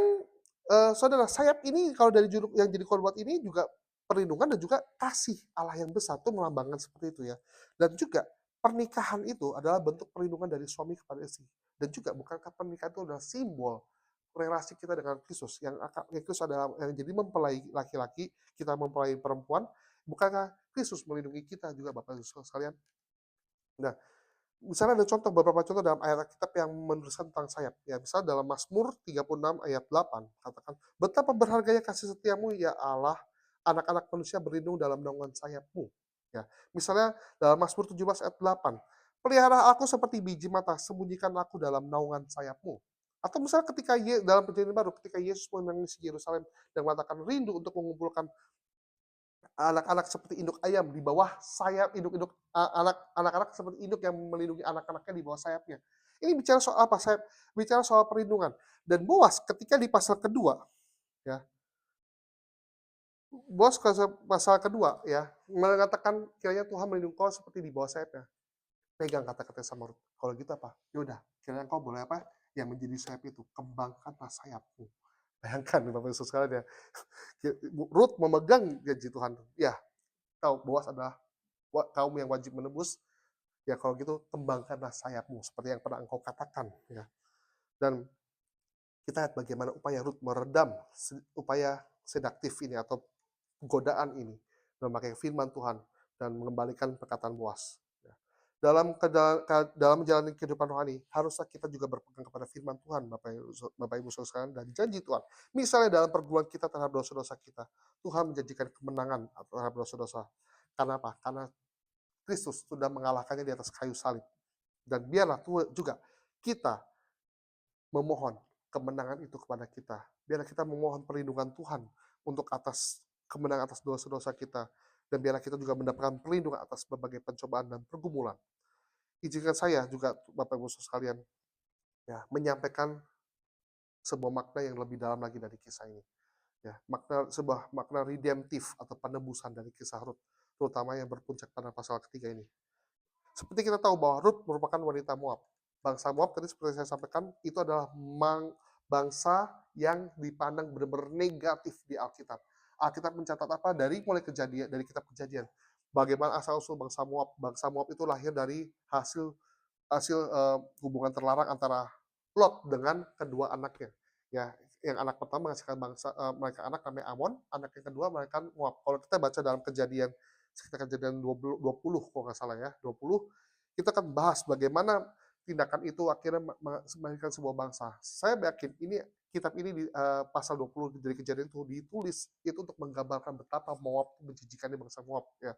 saudara sayap ini kalau dari judul yang jadi korban ini juga perlindungan dan juga kasih Allah yang besar itu melambangkan seperti itu ya. Dan juga pernikahan itu adalah bentuk perlindungan dari suami kepada istri. Dan juga bukankah pernikahan itu adalah simbol relasi kita dengan Kristus, yang Kristus adalah yang jadi mempelai laki-laki, kita mempelai perempuan, bukankah Kristus melindungi kita juga Bapak Ibu sekalian? Nah, misalnya ada beberapa contoh dalam ayat Alkitab yang menuliskan tentang sayap. Ya, misal dalam Mazmur 36 ayat 8, katakan, "Betapa berharganya kasih setiamu ya Allah, anak-anak manusia berlindung dalam naungan sayapmu." Ya, misalnya dalam Mazmur 17 ayat 8, "Pelihara aku seperti biji mata, sembunyikan aku dalam naungan sayapmu." Atau misalnya dalam perjanjian baru, ketika Yesus menangisi Yerusalem dan mengatakan rindu untuk mengumpulkan anak-anak seperti induk ayam di bawah sayap anak-anak seperti induk yang melindungi anak-anaknya di bawah sayapnya. Ini bicara soal apa? Bicara soal perlindungan. Dan Boas ketika di pasal kedua, ya, pasal kedua, ya, mengatakan kiranya Tuhan melindungi kau seperti di bawah sayapnya. Pegang kata-kata sama Rut. Kalau gitu apa? Ya udah, kiranya kau boleh apa? Yang menjadi sayap itu, kembangkanlah sayapmu. Bayangkan Bapak Yesus sekalian ya. Rut memegang janji Tuhan. Ya, tahu Boas adalah kaum yang wajib menebus, ya kalau gitu kembangkanlah sayapmu seperti yang pernah engkau katakan, ya. Dan kita lihat bagaimana upaya Rut meredam upaya sedaktif ini atau godaan ini memakai firman Tuhan dan mengembalikan perkataan Boas. Ya. Dalam menjalani kehidupan rohani, haruslah kita juga berpegang kepada firman Tuhan, Bapak Ibu Saudara sekalian, dan janji Tuhan. Misalnya dalam pergumulan kita terhadap dosa-dosa kita, Tuhan menjanjikan kemenangan terhadap dosa-dosa. Karena apa? Karena Kristus sudah mengalahkannya di atas kayu salib. Dan biarlah juga kita memohon kemenangan itu kepada kita. Biarlah kita memohon perlindungan Tuhan untuk kemenangan atas dosa-dosa kita. Dan biarlah kita juga mendapatkan perlindungan atas berbagai pencobaan dan pergumulan. Izinkan saya juga, Bapak Ibu sekalian, ya, menyampaikan sebuah makna yang lebih dalam lagi dari kisah ini. Ya, sebuah makna redemptif atau penebusan dari kisah Rut, terutama yang berpuncak pada pasal ketiga ini. Seperti kita tahu bahwa Rut merupakan wanita Moab. Bangsa Moab tadi seperti saya sampaikan, itu adalah bangsa yang dipandang benar-benar negatif di Alkitab. Alkitab mencatat apa? Dari kitab Kejadian. Bagaimana asal-usul bangsa Moab. Bangsa Moab itu lahir dari hasil hasil hubungan terlarang antara Lot dengan kedua anaknya. Ya, yang anak pertama menghasilkan mereka anak namanya Amon, anak yang kedua mereka Moab. Kalau kita baca dalam sekitar kejadian 20 kalau nggak salah ya, 20, kita akan bahas bagaimana tindakan itu akhirnya melahirkan sebuah bangsa. Saya yakin kitab ini di pasal 20 dari kejadian itu ditulis itu untuk menggambarkan betapa Moab menjijikannya bangsa Moab ya.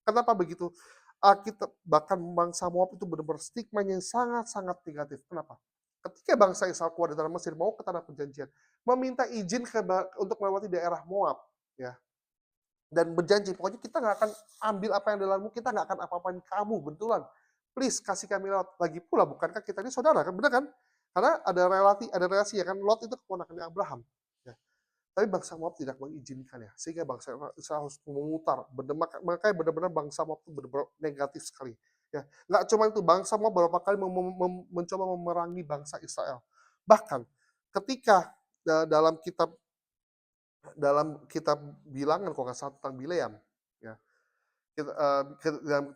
Kenapa begitu? Kita bahkan bangsa Moab itu benar-benar stigmanya yang sangat-sangat negatif. Kenapa? Ketika bangsa Israel keluar dari tanah Mesir mau ke tanah perjanjian, meminta izin untuk melewati daerah Moab, ya, dan berjanji pokoknya kita nggak akan ambil apa yang dalammu, kita nggak akan apa-apain kamu, betulan. Please kasih kami lewat. Lagi pula bukankah kita ini saudara kan, benar kan? Karena ada relasi ya kan, Lot itu keponakan Abraham. Ya. Tapi bangsa Moab tidak mengizinkannya, sehingga bangsa Israel harus memutar. Makanya benar-benar bangsa Moab itu benar-benar negatif sekali. Ya, nggak cuma itu, bangsa Moab beberapa kali mencoba memerangi bangsa Israel. Bahkan ketika dalam kitab Bilangan kalau nggak salah tentang Bileam, ya,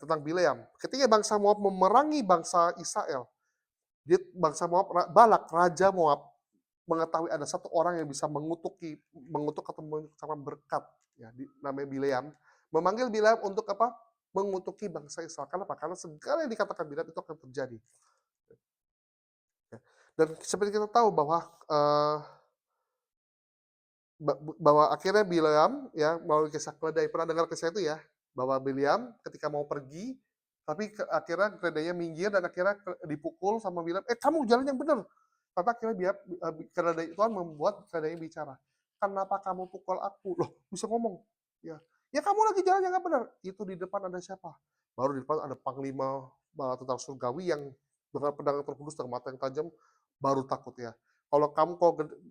tentang Bileam, ketika bangsa Moab memerangi bangsa Israel, bangsa Moab, Balak, raja Moab, mengetahui ada satu orang yang bisa mengutuk atau mengucapkan berkat, ya, namanya Bileam, memanggil Bileam untuk apa? Mengutuki bangsa Israel. Kenapa? Karena segala yang dikatakan Bileam itu akan terjadi. Ya. Dan seperti kita tahu bahwa akhirnya Bileam, ya, melalui kisah keledai, pernah dengar kisah itu ya, bahwa Bileam ketika mau pergi, tapi akhirnya keledainya minggir dan akhirnya dipukul sama Bileam, kamu jalan yang benar. Tapi akhirnya keledai Tuhan membuat keledainya bicara. Kenapa kamu pukul aku? Loh, bisa ngomong. Ya, ya kamu lagi jalan yang nggak benar. Itu di depan ada siapa? Baru di depan ada panglima tentara surgawi yang dengan pedang terhunus dengan mata yang tajam, baru takut ya. Kalau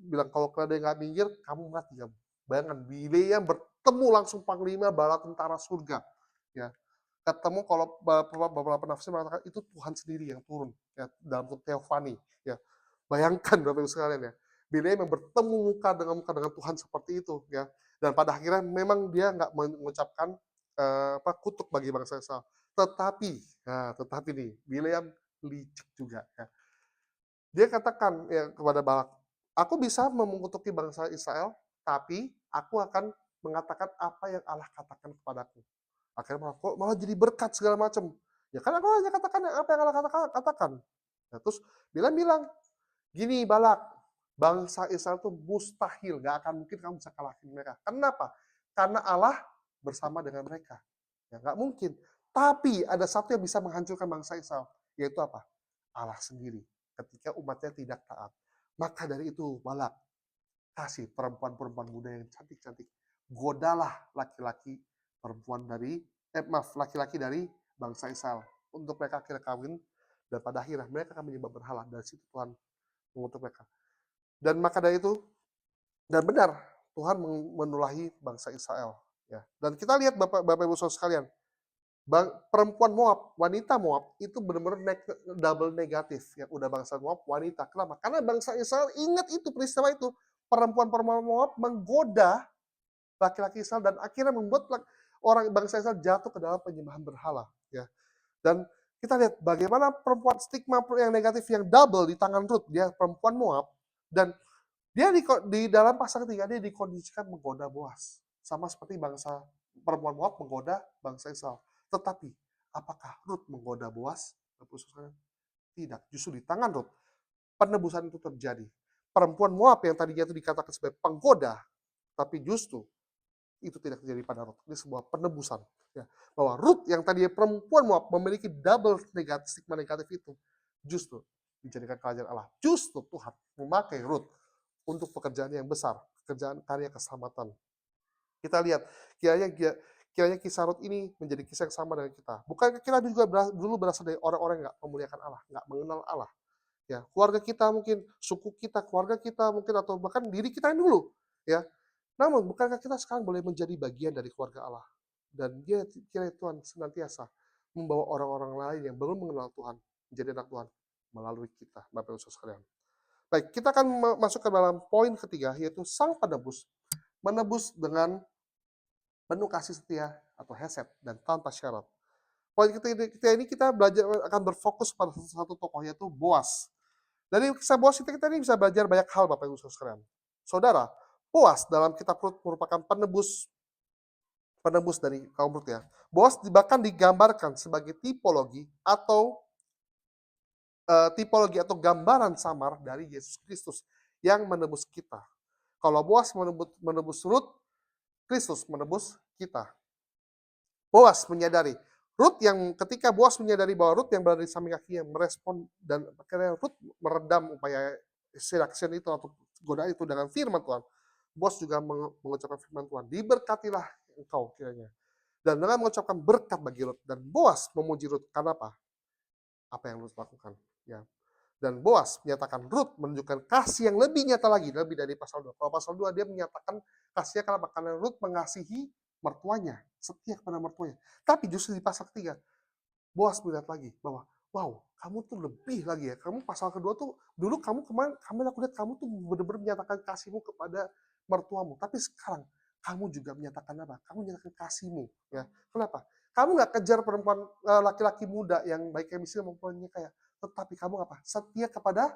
bilang kalau keledai nggak minggir, kamu mati kamu. Bayangkan, Bileam bertemu langsung panglima bala tentara surga. Ya, ketemu, kalau beberapa penafsir mengatakan itu Tuhan sendiri yang turun ya, dalam teofani ya. Bayangkan Bapak Ibu sekalian ya, Bileam yang bertemu muka dengan Tuhan seperti itu ya, dan pada akhirnya memang dia nggak mengucapkan kutuk bagi bangsa Israel, tetapi nih Bileam licik juga ya. Dia katakan ya kepada Balak, Aku bisa mengutuki bangsa Israel, tapi aku akan mengatakan apa yang Allah katakan kepadaku. Akhirnya malah kok malah jadi berkat segala macam. Ya kan aku hanya katakan apa yang Allah katakan. Nah, terus bilang, gini Balak, bangsa Israel itu mustahil, gak akan mungkin kamu bisa kalahin mereka. Kenapa? Karena Allah bersama dengan mereka. Ya nggak mungkin. Tapi ada satu yang bisa menghancurkan bangsa Israel, yaitu apa? Allah sendiri. Ketika umatnya tidak taat. Maka dari itu, Balak, kasih perempuan-perempuan muda yang cantik-cantik. Godalah laki-laki perempuan dari, maaf, laki-laki dari bangsa Israel. Untuk mereka akhirnya kawin, dan pada akhirnya mereka akan menyembah berhala. Dari situ Tuhan mengutuk mereka. Dan maka dari itu, dan benar, Tuhan menulahi bangsa Israel. Ya. Dan kita lihat Bapak Ibu Saudara sekalian, perempuan Moab, wanita Moab itu benar-benar double negatif. Yang udah bangsa Moab, wanita. Kenapa? Karena bangsa Israel ingat itu peristiwa itu. Perempuan-perempuan Moab menggoda laki-laki Israel dan akhirnya membuat orang bangsa Israel jatuh ke dalam penyembahan berhala. Ya. Dan kita lihat bagaimana perempuan stigma yang negatif yang double di tangan Ruth. Dia perempuan Moab dan dia di dalam pasal ketiga dia dikondisikan menggoda Boas. Sama seperti bangsa perempuan Moab menggoda bangsa Israel. Tetapi apakah Ruth menggoda Boas? Tidak. Justru di tangan Ruth penebusan itu terjadi. Perempuan Moab yang tadinya itu dikatakan sebagai penggoda, tapi justru itu tidak terjadi pada Ruth. Ini sebuah penebusan. Ya. Bahwa Ruth yang tadinya perempuan Moab memiliki double negatif, stigma negatif itu, justru dijadikan kerajaan Allah. Justru Tuhan memakai Ruth untuk pekerjaan yang besar, pekerjaan karya keselamatan. Kita lihat, kiranya kisah Ruth ini menjadi kisah yang sama dengan kita. Bukan kita juga dulu berasal dari orang-orang yang nggak memuliakan Allah, nggak mengenal Allah. Ya, keluarga kita mungkin, suku kita, keluarga kita mungkin, atau bahkan diri kita yang dulu. Ya, namun bukankah kita sekarang boleh menjadi bagian dari keluarga Allah? Dan dia kira Tuhan senantiasa membawa orang-orang lain yang belum mengenal Tuhan menjadi anak Tuhan melalui kita, Bapak Ibu Saudara sekalian. Baik, kita akan masuk ke dalam poin ketiga, yaitu sang penebus menebus dengan penuh kasih setia atau hesed dan tanpa syarat. Poin ketiga ini kita belajar akan berfokus pada satu tokoh, yaitu Boas. Dari kisah Boas kita ini bisa belajar banyak hal, Bapak Ibu sekalian. Saudara, Boas dalam kitab Rut merupakan penebus dari kaum Rut ya. Boas bahkan digambarkan sebagai tipologi atau gambaran samar dari Yesus Kristus yang menebus kita. Kalau Boas menebus Rut, Kristus menebus kita. Boas menyadari. Ketika Boas menyadari bahwa Rut yang berada di samping kakinya merespon dan akhirnya Rut meredam upaya seduction itu atau godaan itu dengan firman Tuhan. Boas juga mengucapkan firman Tuhan. Diberkatilah engkau kiranya. Dan dengan mengucapkan berkat bagi Rut. Dan Boas memuji Rut. Karena apa? Apa yang Rut lakukan. Ya. Dan Boas menyatakan Rut menunjukkan kasih yang lebih nyata lagi. Lebih dari pasal 2. Kalau pasal 2 dia menyatakan kasihnya kenapa? Karena Rut mengasihi mertuanya. Setia kepada mertuanya. Tapi justru di pasal ketiga, Boas melihat lagi bahwa, wow, kamu tuh lebih lagi ya. Kamu pasal kedua tuh, dulu aku lihat kamu tuh benar-benar menyatakan kasihmu kepada mertuamu. Tapi sekarang, kamu juga menyatakan apa? Kamu menyatakan kasihmu. Ya. Kenapa? Kamu nggak kejar perempuan laki-laki muda yang baik yang miskin maupun kaya. Tetapi kamu apa? Setia kepada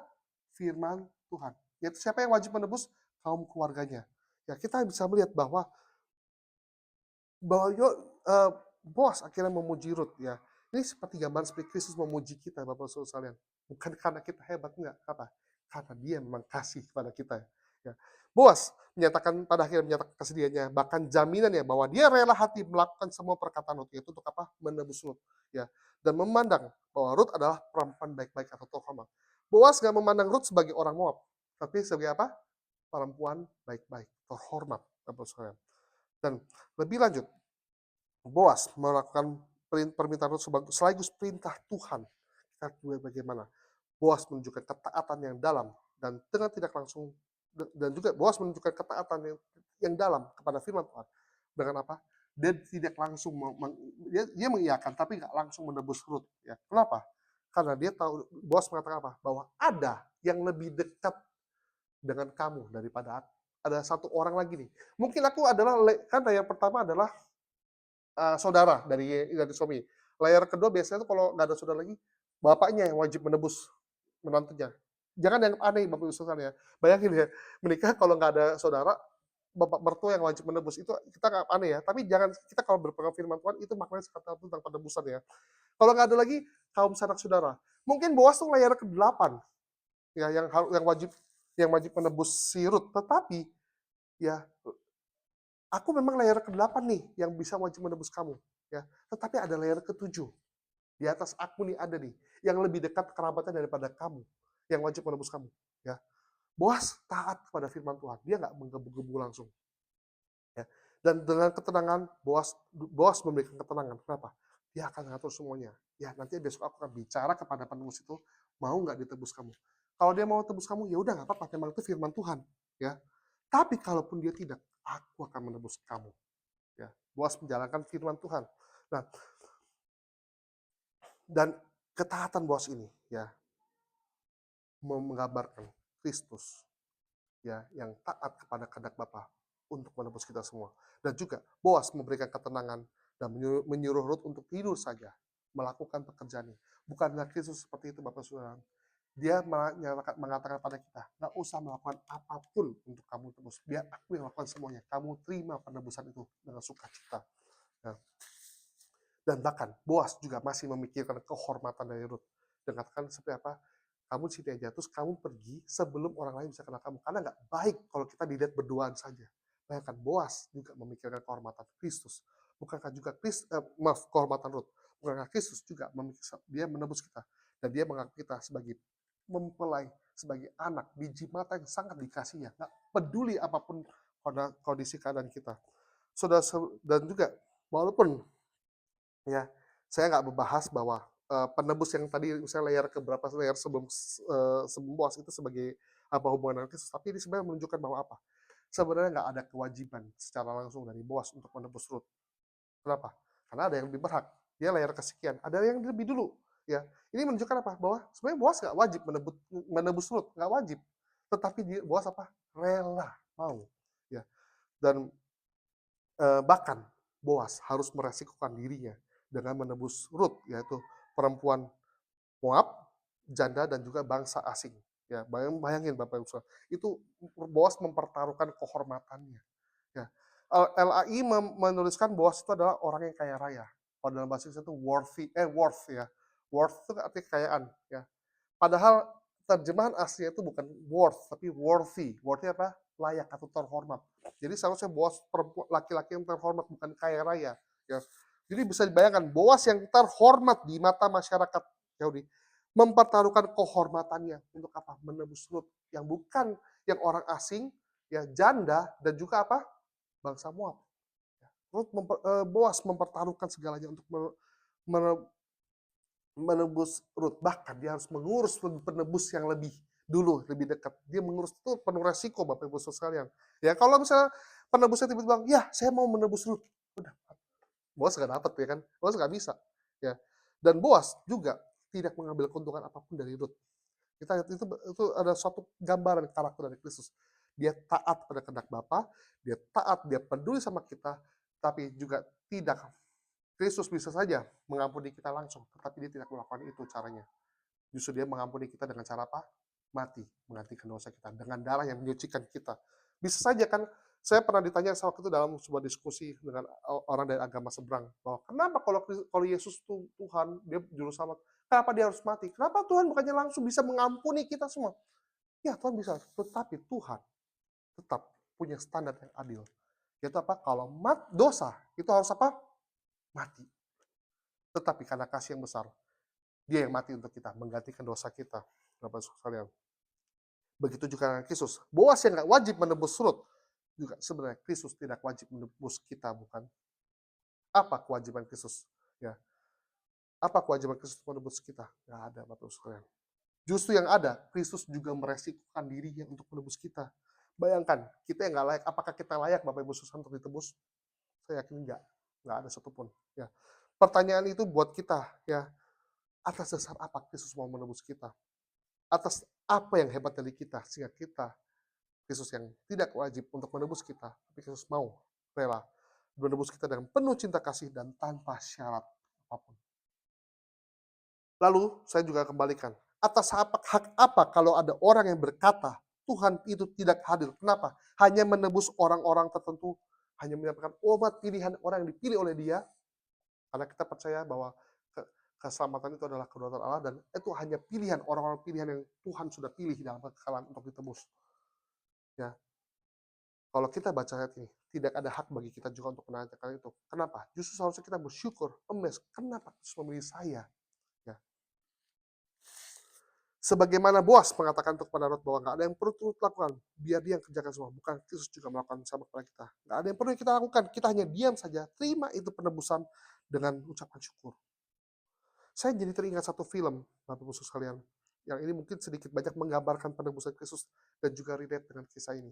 firman Tuhan. Yaitu siapa yang wajib menebus? Kaum keluarganya. Ya, kita bisa melihat bahwa Boas akhirnya memuji Rut ya. Ini seperti gambaran seperti Kristus memuji kita, Bapak Saudara sekalian. Bukan karena kita hebat, enggak. Apa? Karena dia memang kasih kepada kita. Ya. Boas pada akhirnya menyatakan kesediaannya, bahkan jaminannya bahwa dia rela hati melakukan semua perkataan Rut, yaitu untuk apa? Menebus Rut. Ya. Dan memandang bahwa Rut adalah perempuan baik-baik atau terhormat. Boas nggak memandang Rut sebagai orang Moab, tapi sebagai apa? Perempuan baik-baik, terhormat, Bapak sekalian. Dan lebih lanjut, Boas melakukan permintaan Rut sekaligus perintah Tuhan. Kita lihat bagaimana Boas menunjukkan ketaatan yang dalam dan dengan tidak langsung, dan juga Boas menunjukkan ketaatan yang dalam kepada firman Tuhan. Dengan apa? Dia tidak langsung dia mengiyakan tapi nggak langsung menebus Rut. Ya. Kenapa? Karena dia tahu, Boas mengatakan apa? Bahwa ada yang lebih dekat dengan kamu daripada aku. Ada satu orang lagi nih. Mungkin aku adalah, kan yang pertama adalah saudara dari suami. Layer kedua biasanya tuh kalau nggak ada saudara lagi, bapaknya yang wajib menebus menantunya. Jangan yang aneh Bapak Ibu sekalian ya. Bayangin ya, menikah kalau nggak ada saudara, bapak mertua yang wajib menebus, itu kita nggak aneh ya, tapi jangan kita kalau berpegang firman Tuhan itu maknanya sekata tentang penebusan ya. Kalau nggak ada lagi, kaum sanak saudara. Mungkin Boas tuh layar ke-8 ya yang wajib menebus si Rut, tetapi ya aku memang layar ke-8 nih yang bisa wajib menebus kamu ya. Tetapi ada layar ke-7 di atas aku nih ada nih yang lebih dekat kerabatnya daripada kamu yang wajib menebus kamu ya. Boas taat kepada firman Tuhan, dia nggak menggebu-gebu langsung ya. Dan dengan ketenangan Boas memberikan ketenangan. Kenapa? Dia akan ngatur semuanya. Ya, nanti besok aku akan bicara kepada penebus itu, mau nggak ditebus kamu. Kalau dia mau tebus kamu, ya udah nggak apa-apa, memang itu firman Tuhan, ya. Tapi kalaupun dia tidak, aku akan menebus kamu, ya. Boas menjalankan firman Tuhan. Nah, dan ketaatan Boas ini, ya, menggambarkan Kristus, ya, yang taat kepada kehendak Bapa untuk menebus kita semua. Dan juga Boas memberikan ketenangan dan menyuruh Rut untuk tidur saja, melakukan pekerjaannya. Bukanlah Kristus seperti itu Bapak Saudara. Dia mengatakan pada kita, nggak usah melakukan apapun untuk kamu tebus. Biar aku yang lakukan semuanya. Kamu terima penebusan itu dengan sukacita. Nah, dan bahkan Boas juga masih memikirkan kehormatan dari Rut. Dan katakan seperti apa? Kamu sini aja, terus kamu pergi sebelum orang lain bisa kenal kamu. Karena nggak baik kalau kita dilihat berduaan saja. Bayangkan Boas juga memikirkan kehormatan Kristus. Bukankah juga kehormatan Rut. Bukankah Kristus juga dia menebus kita. Dan dia menganggap kita sebagai mempelai, sebagai anak, biji mata yang sangat dikasih ya. Nggak peduli apapun kondisi keadaan kita. Saudara, dan juga walaupun ya, saya nggak membahas bahwa penebus yang tadi misalnya layar keberapa layar sebelum Boas itu sebagai apa hubungan dengan Kristus, tapi ini sebenarnya menunjukkan bahwa apa? Sebenarnya nggak ada kewajiban secara langsung dari Boas untuk menebus Rut. Kenapa? Karena ada yang lebih berhak. Dia layar kesekian, ada yang lebih dulu. Ya, ini menunjukkan apa? Bahwa sebenarnya Boas nggak wajib menebus Rut, nggak wajib. Tetapi Boas apa? Rela mau. Ya, dan bahkan Boas harus meresikukan dirinya dengan menebus Rut, yaitu perempuan Moab, janda dan juga bangsa asing. Ya, bayangin Bapak Ibu, itu Boas mempertaruhkan kehormatannya. Ya. LAI menuliskan Boas itu adalah orang yang kaya raya. Kalau dalam bahasa Inggris itu worth ya. Worth itu artinya kekayaan. Ya. Padahal terjemahan aslinya itu bukan worth, tapi worthy. Worthy apa? Layak atau terhormat. Jadi seharusnya Boas laki-laki yang terhormat, bukan kaya raya. Ya. Jadi bisa dibayangkan, Boas yang terhormat di mata masyarakat Yahudi, mempertaruhkan kehormatannya untuk apa? Menebus Rut yang bukan yang orang asing, ya janda dan juga apa? Bangsa Moab. Boas mempertaruhkan segalanya untuk menebus Rut. Bahkan dia harus mengurus penebus yang lebih dulu, lebih dekat. Dia mengurus itu penuh resiko Bapak Ibu sekalian. Ya kalau misalnya penebusnya tiba-tiba bilang, ya saya mau menebus Rut. Udah, Boas nggak dapat ya kan. Boas nggak bisa. Ya. Dan Boas juga tidak mengambil keuntungan apapun dari Rut. Kita lihat itu ada suatu gambaran karakter dari Kristus. Dia taat pada kehendak Bapa, dia taat, dia peduli sama kita, tapi juga tidak. Kristus bisa saja mengampuni kita langsung, tetapi dia tidak melakukan itu caranya. Justru dia mengampuni kita dengan cara apa? Mati, menggantikan dosa kita, dengan darah yang menyucikan kita. Bisa saja kan, saya pernah ditanya waktu itu dalam sebuah diskusi dengan orang dari agama seberang, bahwa kenapa kalau Yesus itu Tuhan, dia juru selamat, kenapa dia harus mati? Kenapa Tuhan bukannya langsung bisa mengampuni kita semua? Ya Tuhan bisa, tetapi Tuhan tetap punya standar yang adil. Yaitu apa? Kalau dosa, itu harus apa? Mati. Tetapi karena kasih yang besar, dia yang mati untuk kita, menggantikan dosa kita. Bapak sekalian. Begitu juga dengan Kristus. Boas yang nggak wajib menebus Rut, juga sebenarnya Kristus tidak wajib menebus kita, bukan? Apa kewajiban Kristus? Ya, apa kewajiban Kristus menebus kita? Nggak ada, Bapak sekalian. Justru yang ada, Kristus juga meresikukan dirinya untuk menebus kita. Bayangkan, kita yang nggak layak, apakah kita layak Bapak Ibu Saudara untuk ditebus? Saya yakin nggak ada satupun. Ya, pertanyaan itu buat kita, ya, atas dasar apa Kristus mau menebus kita? Atas apa yang hebat dari kita sehingga kita Kristus yang tidak wajib untuk menebus kita, tapi Kristus mau rela menebus kita dengan penuh cinta kasih dan tanpa syarat apapun. Lalu saya juga kembalikan, Atas hak apa kalau ada orang yang berkata, Tuhan itu tidak hadir. Kenapa? Hanya menebus orang-orang tertentu, hanya menyampaikan umat pilihan orang yang dipilih oleh dia, karena kita percaya bahwa keselamatan itu adalah kedaulatan Allah dan itu hanya pilihan orang-orang pilihan yang Tuhan sudah pilih dalam kekalahan untuk ditebus. Ya, kalau kita baca ayat ini, tidak ada hak bagi kita juga untuk menanyakan itu. Kenapa? Justru seharusnya kita bersyukur, kenapa Kristus memilih saya? Ya. Sebagaimana Boas mengatakan untuk kepada Rut bahwa nggak ada yang perlu Rut lakukan, biar dia yang kerjakan semua. Bukan Kristus juga melakukan sama kepada kita. Nggak ada yang perlu kita lakukan, kita hanya diam saja, terima itu penebusan dengan ucapan syukur. Saya jadi teringat satu film, Bapak Ibu sekalian, yang ini mungkin sedikit banyak menggambarkan penebusan Kristus dan juga relate dengan kisah ini.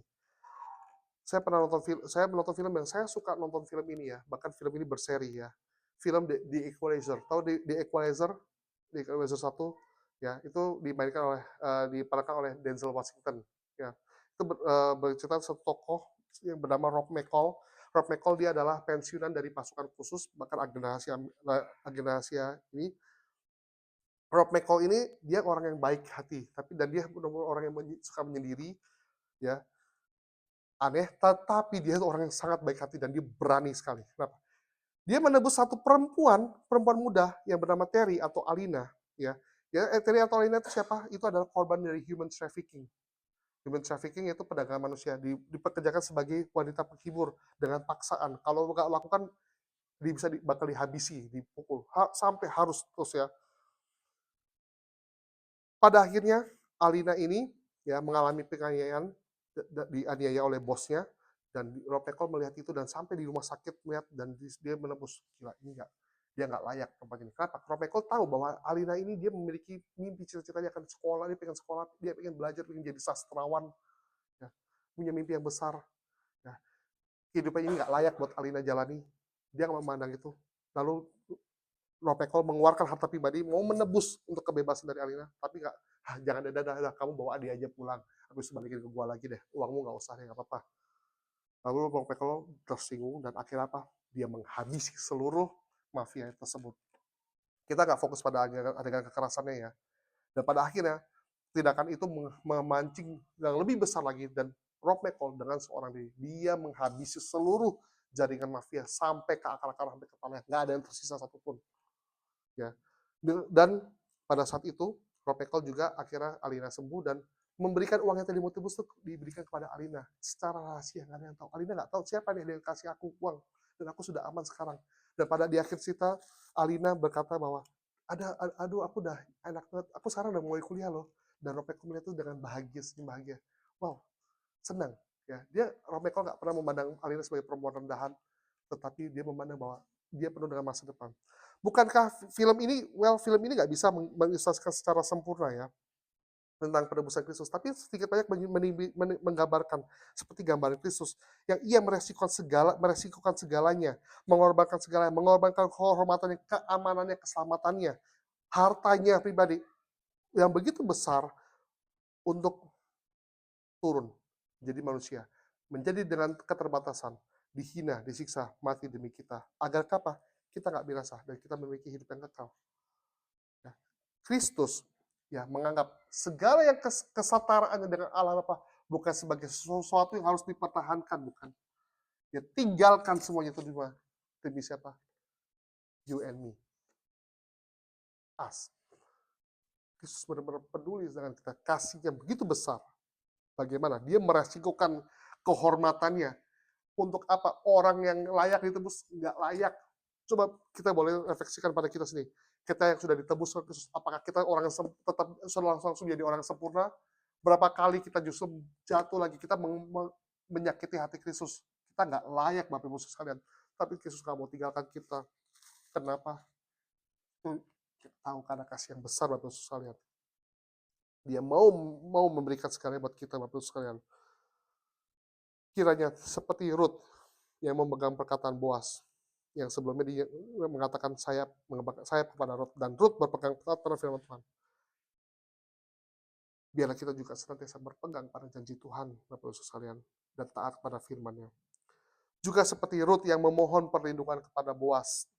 Saya menonton film yang saya suka nonton film ini ya, bahkan film ini berseri ya. Film The Equalizer. Tahu The Equalizer? The Equalizer 1 ya, itu dimainkan oleh diperankan oleh Denzel Washington ya. Itu bercerita satu tokoh yang bernama Rob McCall. Rob McCall dia adalah pensiunan dari pasukan khusus bahkan agen rahasia ini. Rob McCall ini dia orang yang baik hati, dan dia benar-benar orang yang suka menyendiri ya, aneh, tetapi dia orang yang sangat baik hati dan dia berani sekali. Kenapa? Dia menebus satu perempuan muda yang bernama Terry atau Alina, ya. Terry atau Alina itu siapa? Itu adalah korban dari human trafficking. Human trafficking itu perdagangan manusia, dipekerjakan sebagai wanita penghibur dengan paksaan. Kalau nggak lakukan, bakal dihabisi, dipukul, sampai harus terus ya. Pada akhirnya Alina ini ya mengalami penganiayaan, dianiaya oleh bosnya, dan Rob McCall melihat itu dan sampai di rumah sakit melihat dan dia menembus, gila ini dia nggak layak tempat ini. Kenapa? Rob McCall tahu bahwa Alina ini dia memiliki mimpi cita-citanya akan sekolah, dia pengen sekolah, dia pengen belajar, pengen jadi sastrawan, ya, punya mimpi yang besar. Ya. Kehidupan ini nggak layak buat Alina jalani. Dia nggak memandang itu. Lalu Rob McCall mengeluarkan harta pribadi, mau menebus untuk kebebasan dari Alina, tapi nggak, jangan dadah, kamu bawa dia aja pulang, aku bisa balikin ke gua lagi deh, uangmu nggak usah deh, nggak apa-apa. Lalu Rob McCall tersinggung dan akhirnya apa? Dia menghabisi seluruh mafia tersebut. Kita nggak fokus pada adegan kekerasannya ya. Dan pada akhirnya tindakan itu memancing yang lebih besar lagi dan Rob McCall dengan seorang diri, dia menghabisi seluruh jaringan mafia sampai ke akar-akar, sampai ke tanah, nggak ada yang tersisa satupun. Ya. Dan pada saat itu Rob McCall juga akhirnya Alina sembuh dan memberikan uang yang tadi mau tebus itu diberikan kepada Alina secara rahasia, nggak ada yang tahu. Alina nggak tahu siapa nih yang kasih aku uang dan aku sudah aman sekarang. Dan pada di akhir cerita Alina berkata bahwa aduh aku udah enak banget, aku sekarang udah mulai kuliah loh. Dan Rob McCall melihat itu dengan bahagia, senyum bahagia. Wow, senang ya. Rob McCall nggak pernah memandang Alina sebagai perempuan rendahan, tetapi dia memandang bahwa dia penuh dengan masa depan. Bukankah film ini nggak bisa mengilustrasikan secara sempurna ya tentang penebusan Kristus, tapi sedikit banyak menggambarkan seperti gambaran Kristus yang ia meresikukan segalanya, mengorbankan kehormatannya, keamanannya, keselamatannya, hartanya pribadi yang begitu besar untuk turun menjadi manusia, menjadi dengan keterbatasan, dihina, disiksa, mati demi kita. Agar apa? Kita nggak binasa dan kita memiliki hidup yang kekal. Ya. Kristus ya menganggap segala yang kesataraannya dengan Allah Bapa bukan sebagai sesuatu yang harus dipertahankan, bukan. Ya tinggalkan semuanya itu demi siapa? You and me. Us. Kristus benar-benar peduli dengan kita, kasihnya begitu besar. Bagaimana? Dia meresikukan kehormatannya. Untuk apa? Orang yang layak ditebus, nggak layak. Coba kita boleh refleksikan pada kita sendiri. Kita yang sudah ditebus oleh Kristus, apakah kita orang yang tetap langsung jadi orang yang sempurna? Berapa kali kita justru jatuh lagi, kita menyakiti hati Kristus. Kita nggak layak, Bapak Ibu sekalian. Tapi Kristus nggak mau tinggalkan kita. Kenapa? Kita tahu karena kasih yang besar, Bapak Ibu sekalian. Dia mau memberikan segalanya buat kita, Bapak Ibu sekalian. Kiranya seperti Ruth yang memegang perkataan Boas, yang sebelumnya dia mengatakan sayap kepada Ruth, dan Ruth berpegang teguh pada firman Tuhan. Biarlah kita juga senantiasa berpegang pada janji Tuhan, Bapak Ibu sekalian, dan taat pada firman-Nya. Juga seperti Ruth yang memohon perlindungan kepada Boas,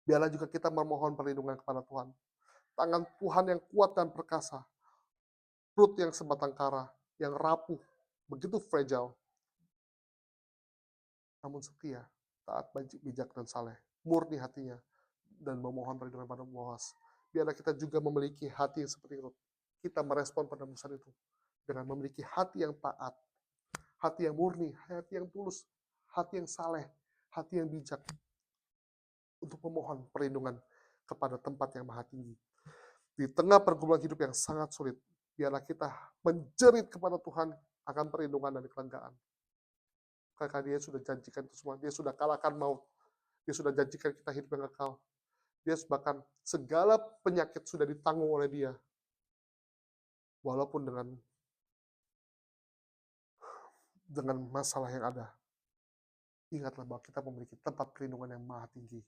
biarlah juga kita memohon perlindungan kepada Tuhan. tangan Tuhan yang kuat dan perkasa, perut yang sebatang kara, yang rapuh, begitu fragile, namun setia, taat, bijak, dan saleh, murni hatinya, dan memohon perlindungan pada Boas. Biarlah kita juga memiliki hati yang seperti itu. Kita merespon penebusan itu dengan memiliki hati yang taat, hati yang murni, hati yang tulus, hati yang saleh, hati yang bijak, untuk memohon perlindungan kepada tempat yang maha tinggi. Di tengah pergumulan hidup yang sangat sulit, biarlah kita menjerit kepada Tuhan akan perlindungan dan kelegaan. Karena dia sudah janjikan itu semua, dia sudah kalahkan maut, dia sudah janjikan kita hidup yang kekal. Dia bahkan segala penyakit sudah ditanggung oleh dia. Walaupun dengan masalah yang ada. Ingatlah bahwa kita memiliki tempat perlindungan yang maha tinggi.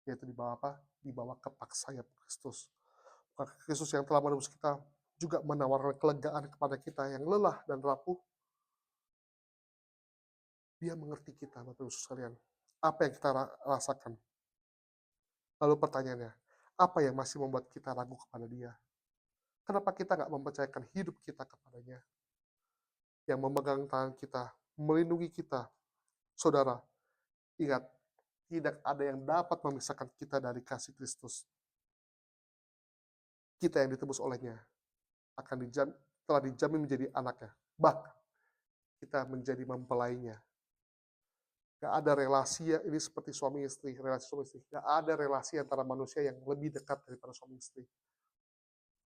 Yaitu di bawah apa? Di bawah kepak sayap Kristus. Maka Kristus yang telah menebus kita juga menawarkan kelegaan kepada kita yang lelah dan rapuh. Dia mengerti kita, Bapak Ibu sekalian. Apa yang kita rasakan? Lalu pertanyaannya, apa yang masih membuat kita ragu kepada dia? Kenapa kita nggak mempercayakan hidup kita kepadanya? Yang memegang tangan kita, melindungi kita. Saudara, ingat, tidak ada yang dapat memisahkan kita dari kasih Kristus. Kita yang ditebus olehnya telah dijamin menjadi anaknya. Bahkan kita menjadi mempelainya. Gak ada relasi ini seperti suami istri, relasi suami istri. Gak ada relasi antara manusia yang lebih dekat daripada suami istri.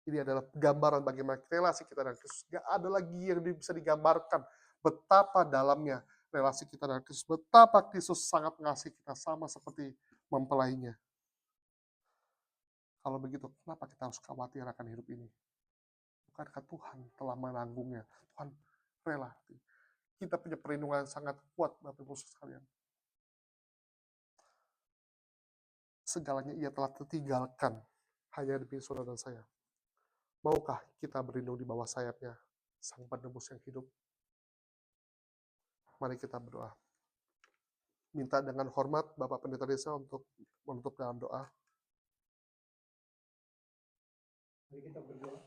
Ini adalah gambaran bagaimana relasi kita dengan Kristus. Gak ada lagi yang bisa digambarkan betapa dalamnya relasi kita dengan Kristus. Betapa Kristus sangat mengasihi kita sama seperti mempelainya. Kalau begitu, kenapa kita harus khawatir akan hidup ini? Bukankah Tuhan telah menanggungnya? Tuhan rela. Kita punya perlindungan yang sangat kuat, Bapak Ibu sekalian. Segalanya ia telah tertinggalkan hanya demi saudara dan saya. Maukah kita berlindung di bawah sayapnya, Sang Penebus yang hidup? Mari kita berdoa. Minta dengan hormat Bapak Pendeta Desa untuk menutup dalam doa. Mari kita berdoa.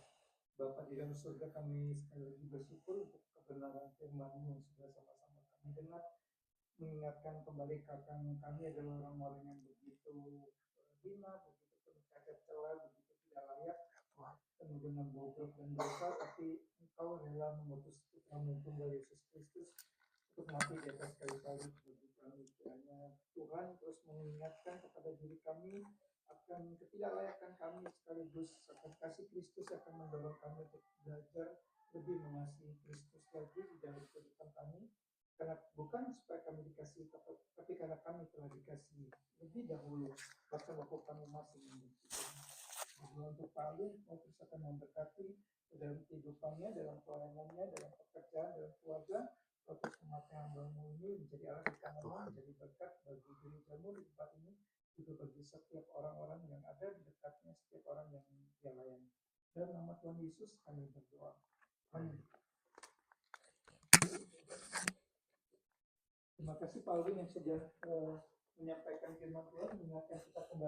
Bapa di dalam surga, kami sekali lagi bersyukur untuk kebenaran firman-Mu yang sudah sama-sama kami dengar. Mengingatkan kembali kakang kami adalah orang-orang yang begitu hina, begitu penuh cacat celah, begitu tidak layak, penuh dengan bobrok dan dosa, tapi Engkau rela mengutus Putra-Mu tunggal Yesus Kristus untuk mati di atas kayu salib bagi kami. Kiranya Tuhan terus mengingatkan kepada diri kami akan ketidaklayakan kami, sekaligus akan kasih Kristus akan mendorong kami untuk belajar lebih mengasihi Kristus lagi di dalam kehidupan kami. Karena bukan supaya kami dikasih, tapi karena kami telah dikasih lebih dahulu, bahkan waktu kami masih membenci. Untuk Pak Alun, terus akan memberkati dalam kehidupannya, dalam pelayanannya, dalam pekerjaan, dalam keluarga. Proses kematian hamba-Mu ini menjadi alat di tangan-Mu, menjadi berkat bagi gereja-Mu di tempat ini, juga bagi setiap orang-orang yang ada di dekatnya, setiap orang yang Dia layani. Dalam nama Tuhan Yesus kami berdoa. Amin. Terima kasih Pak Alvin yang sudah menyampaikan firman Tuhan, mengingatkan kita kembali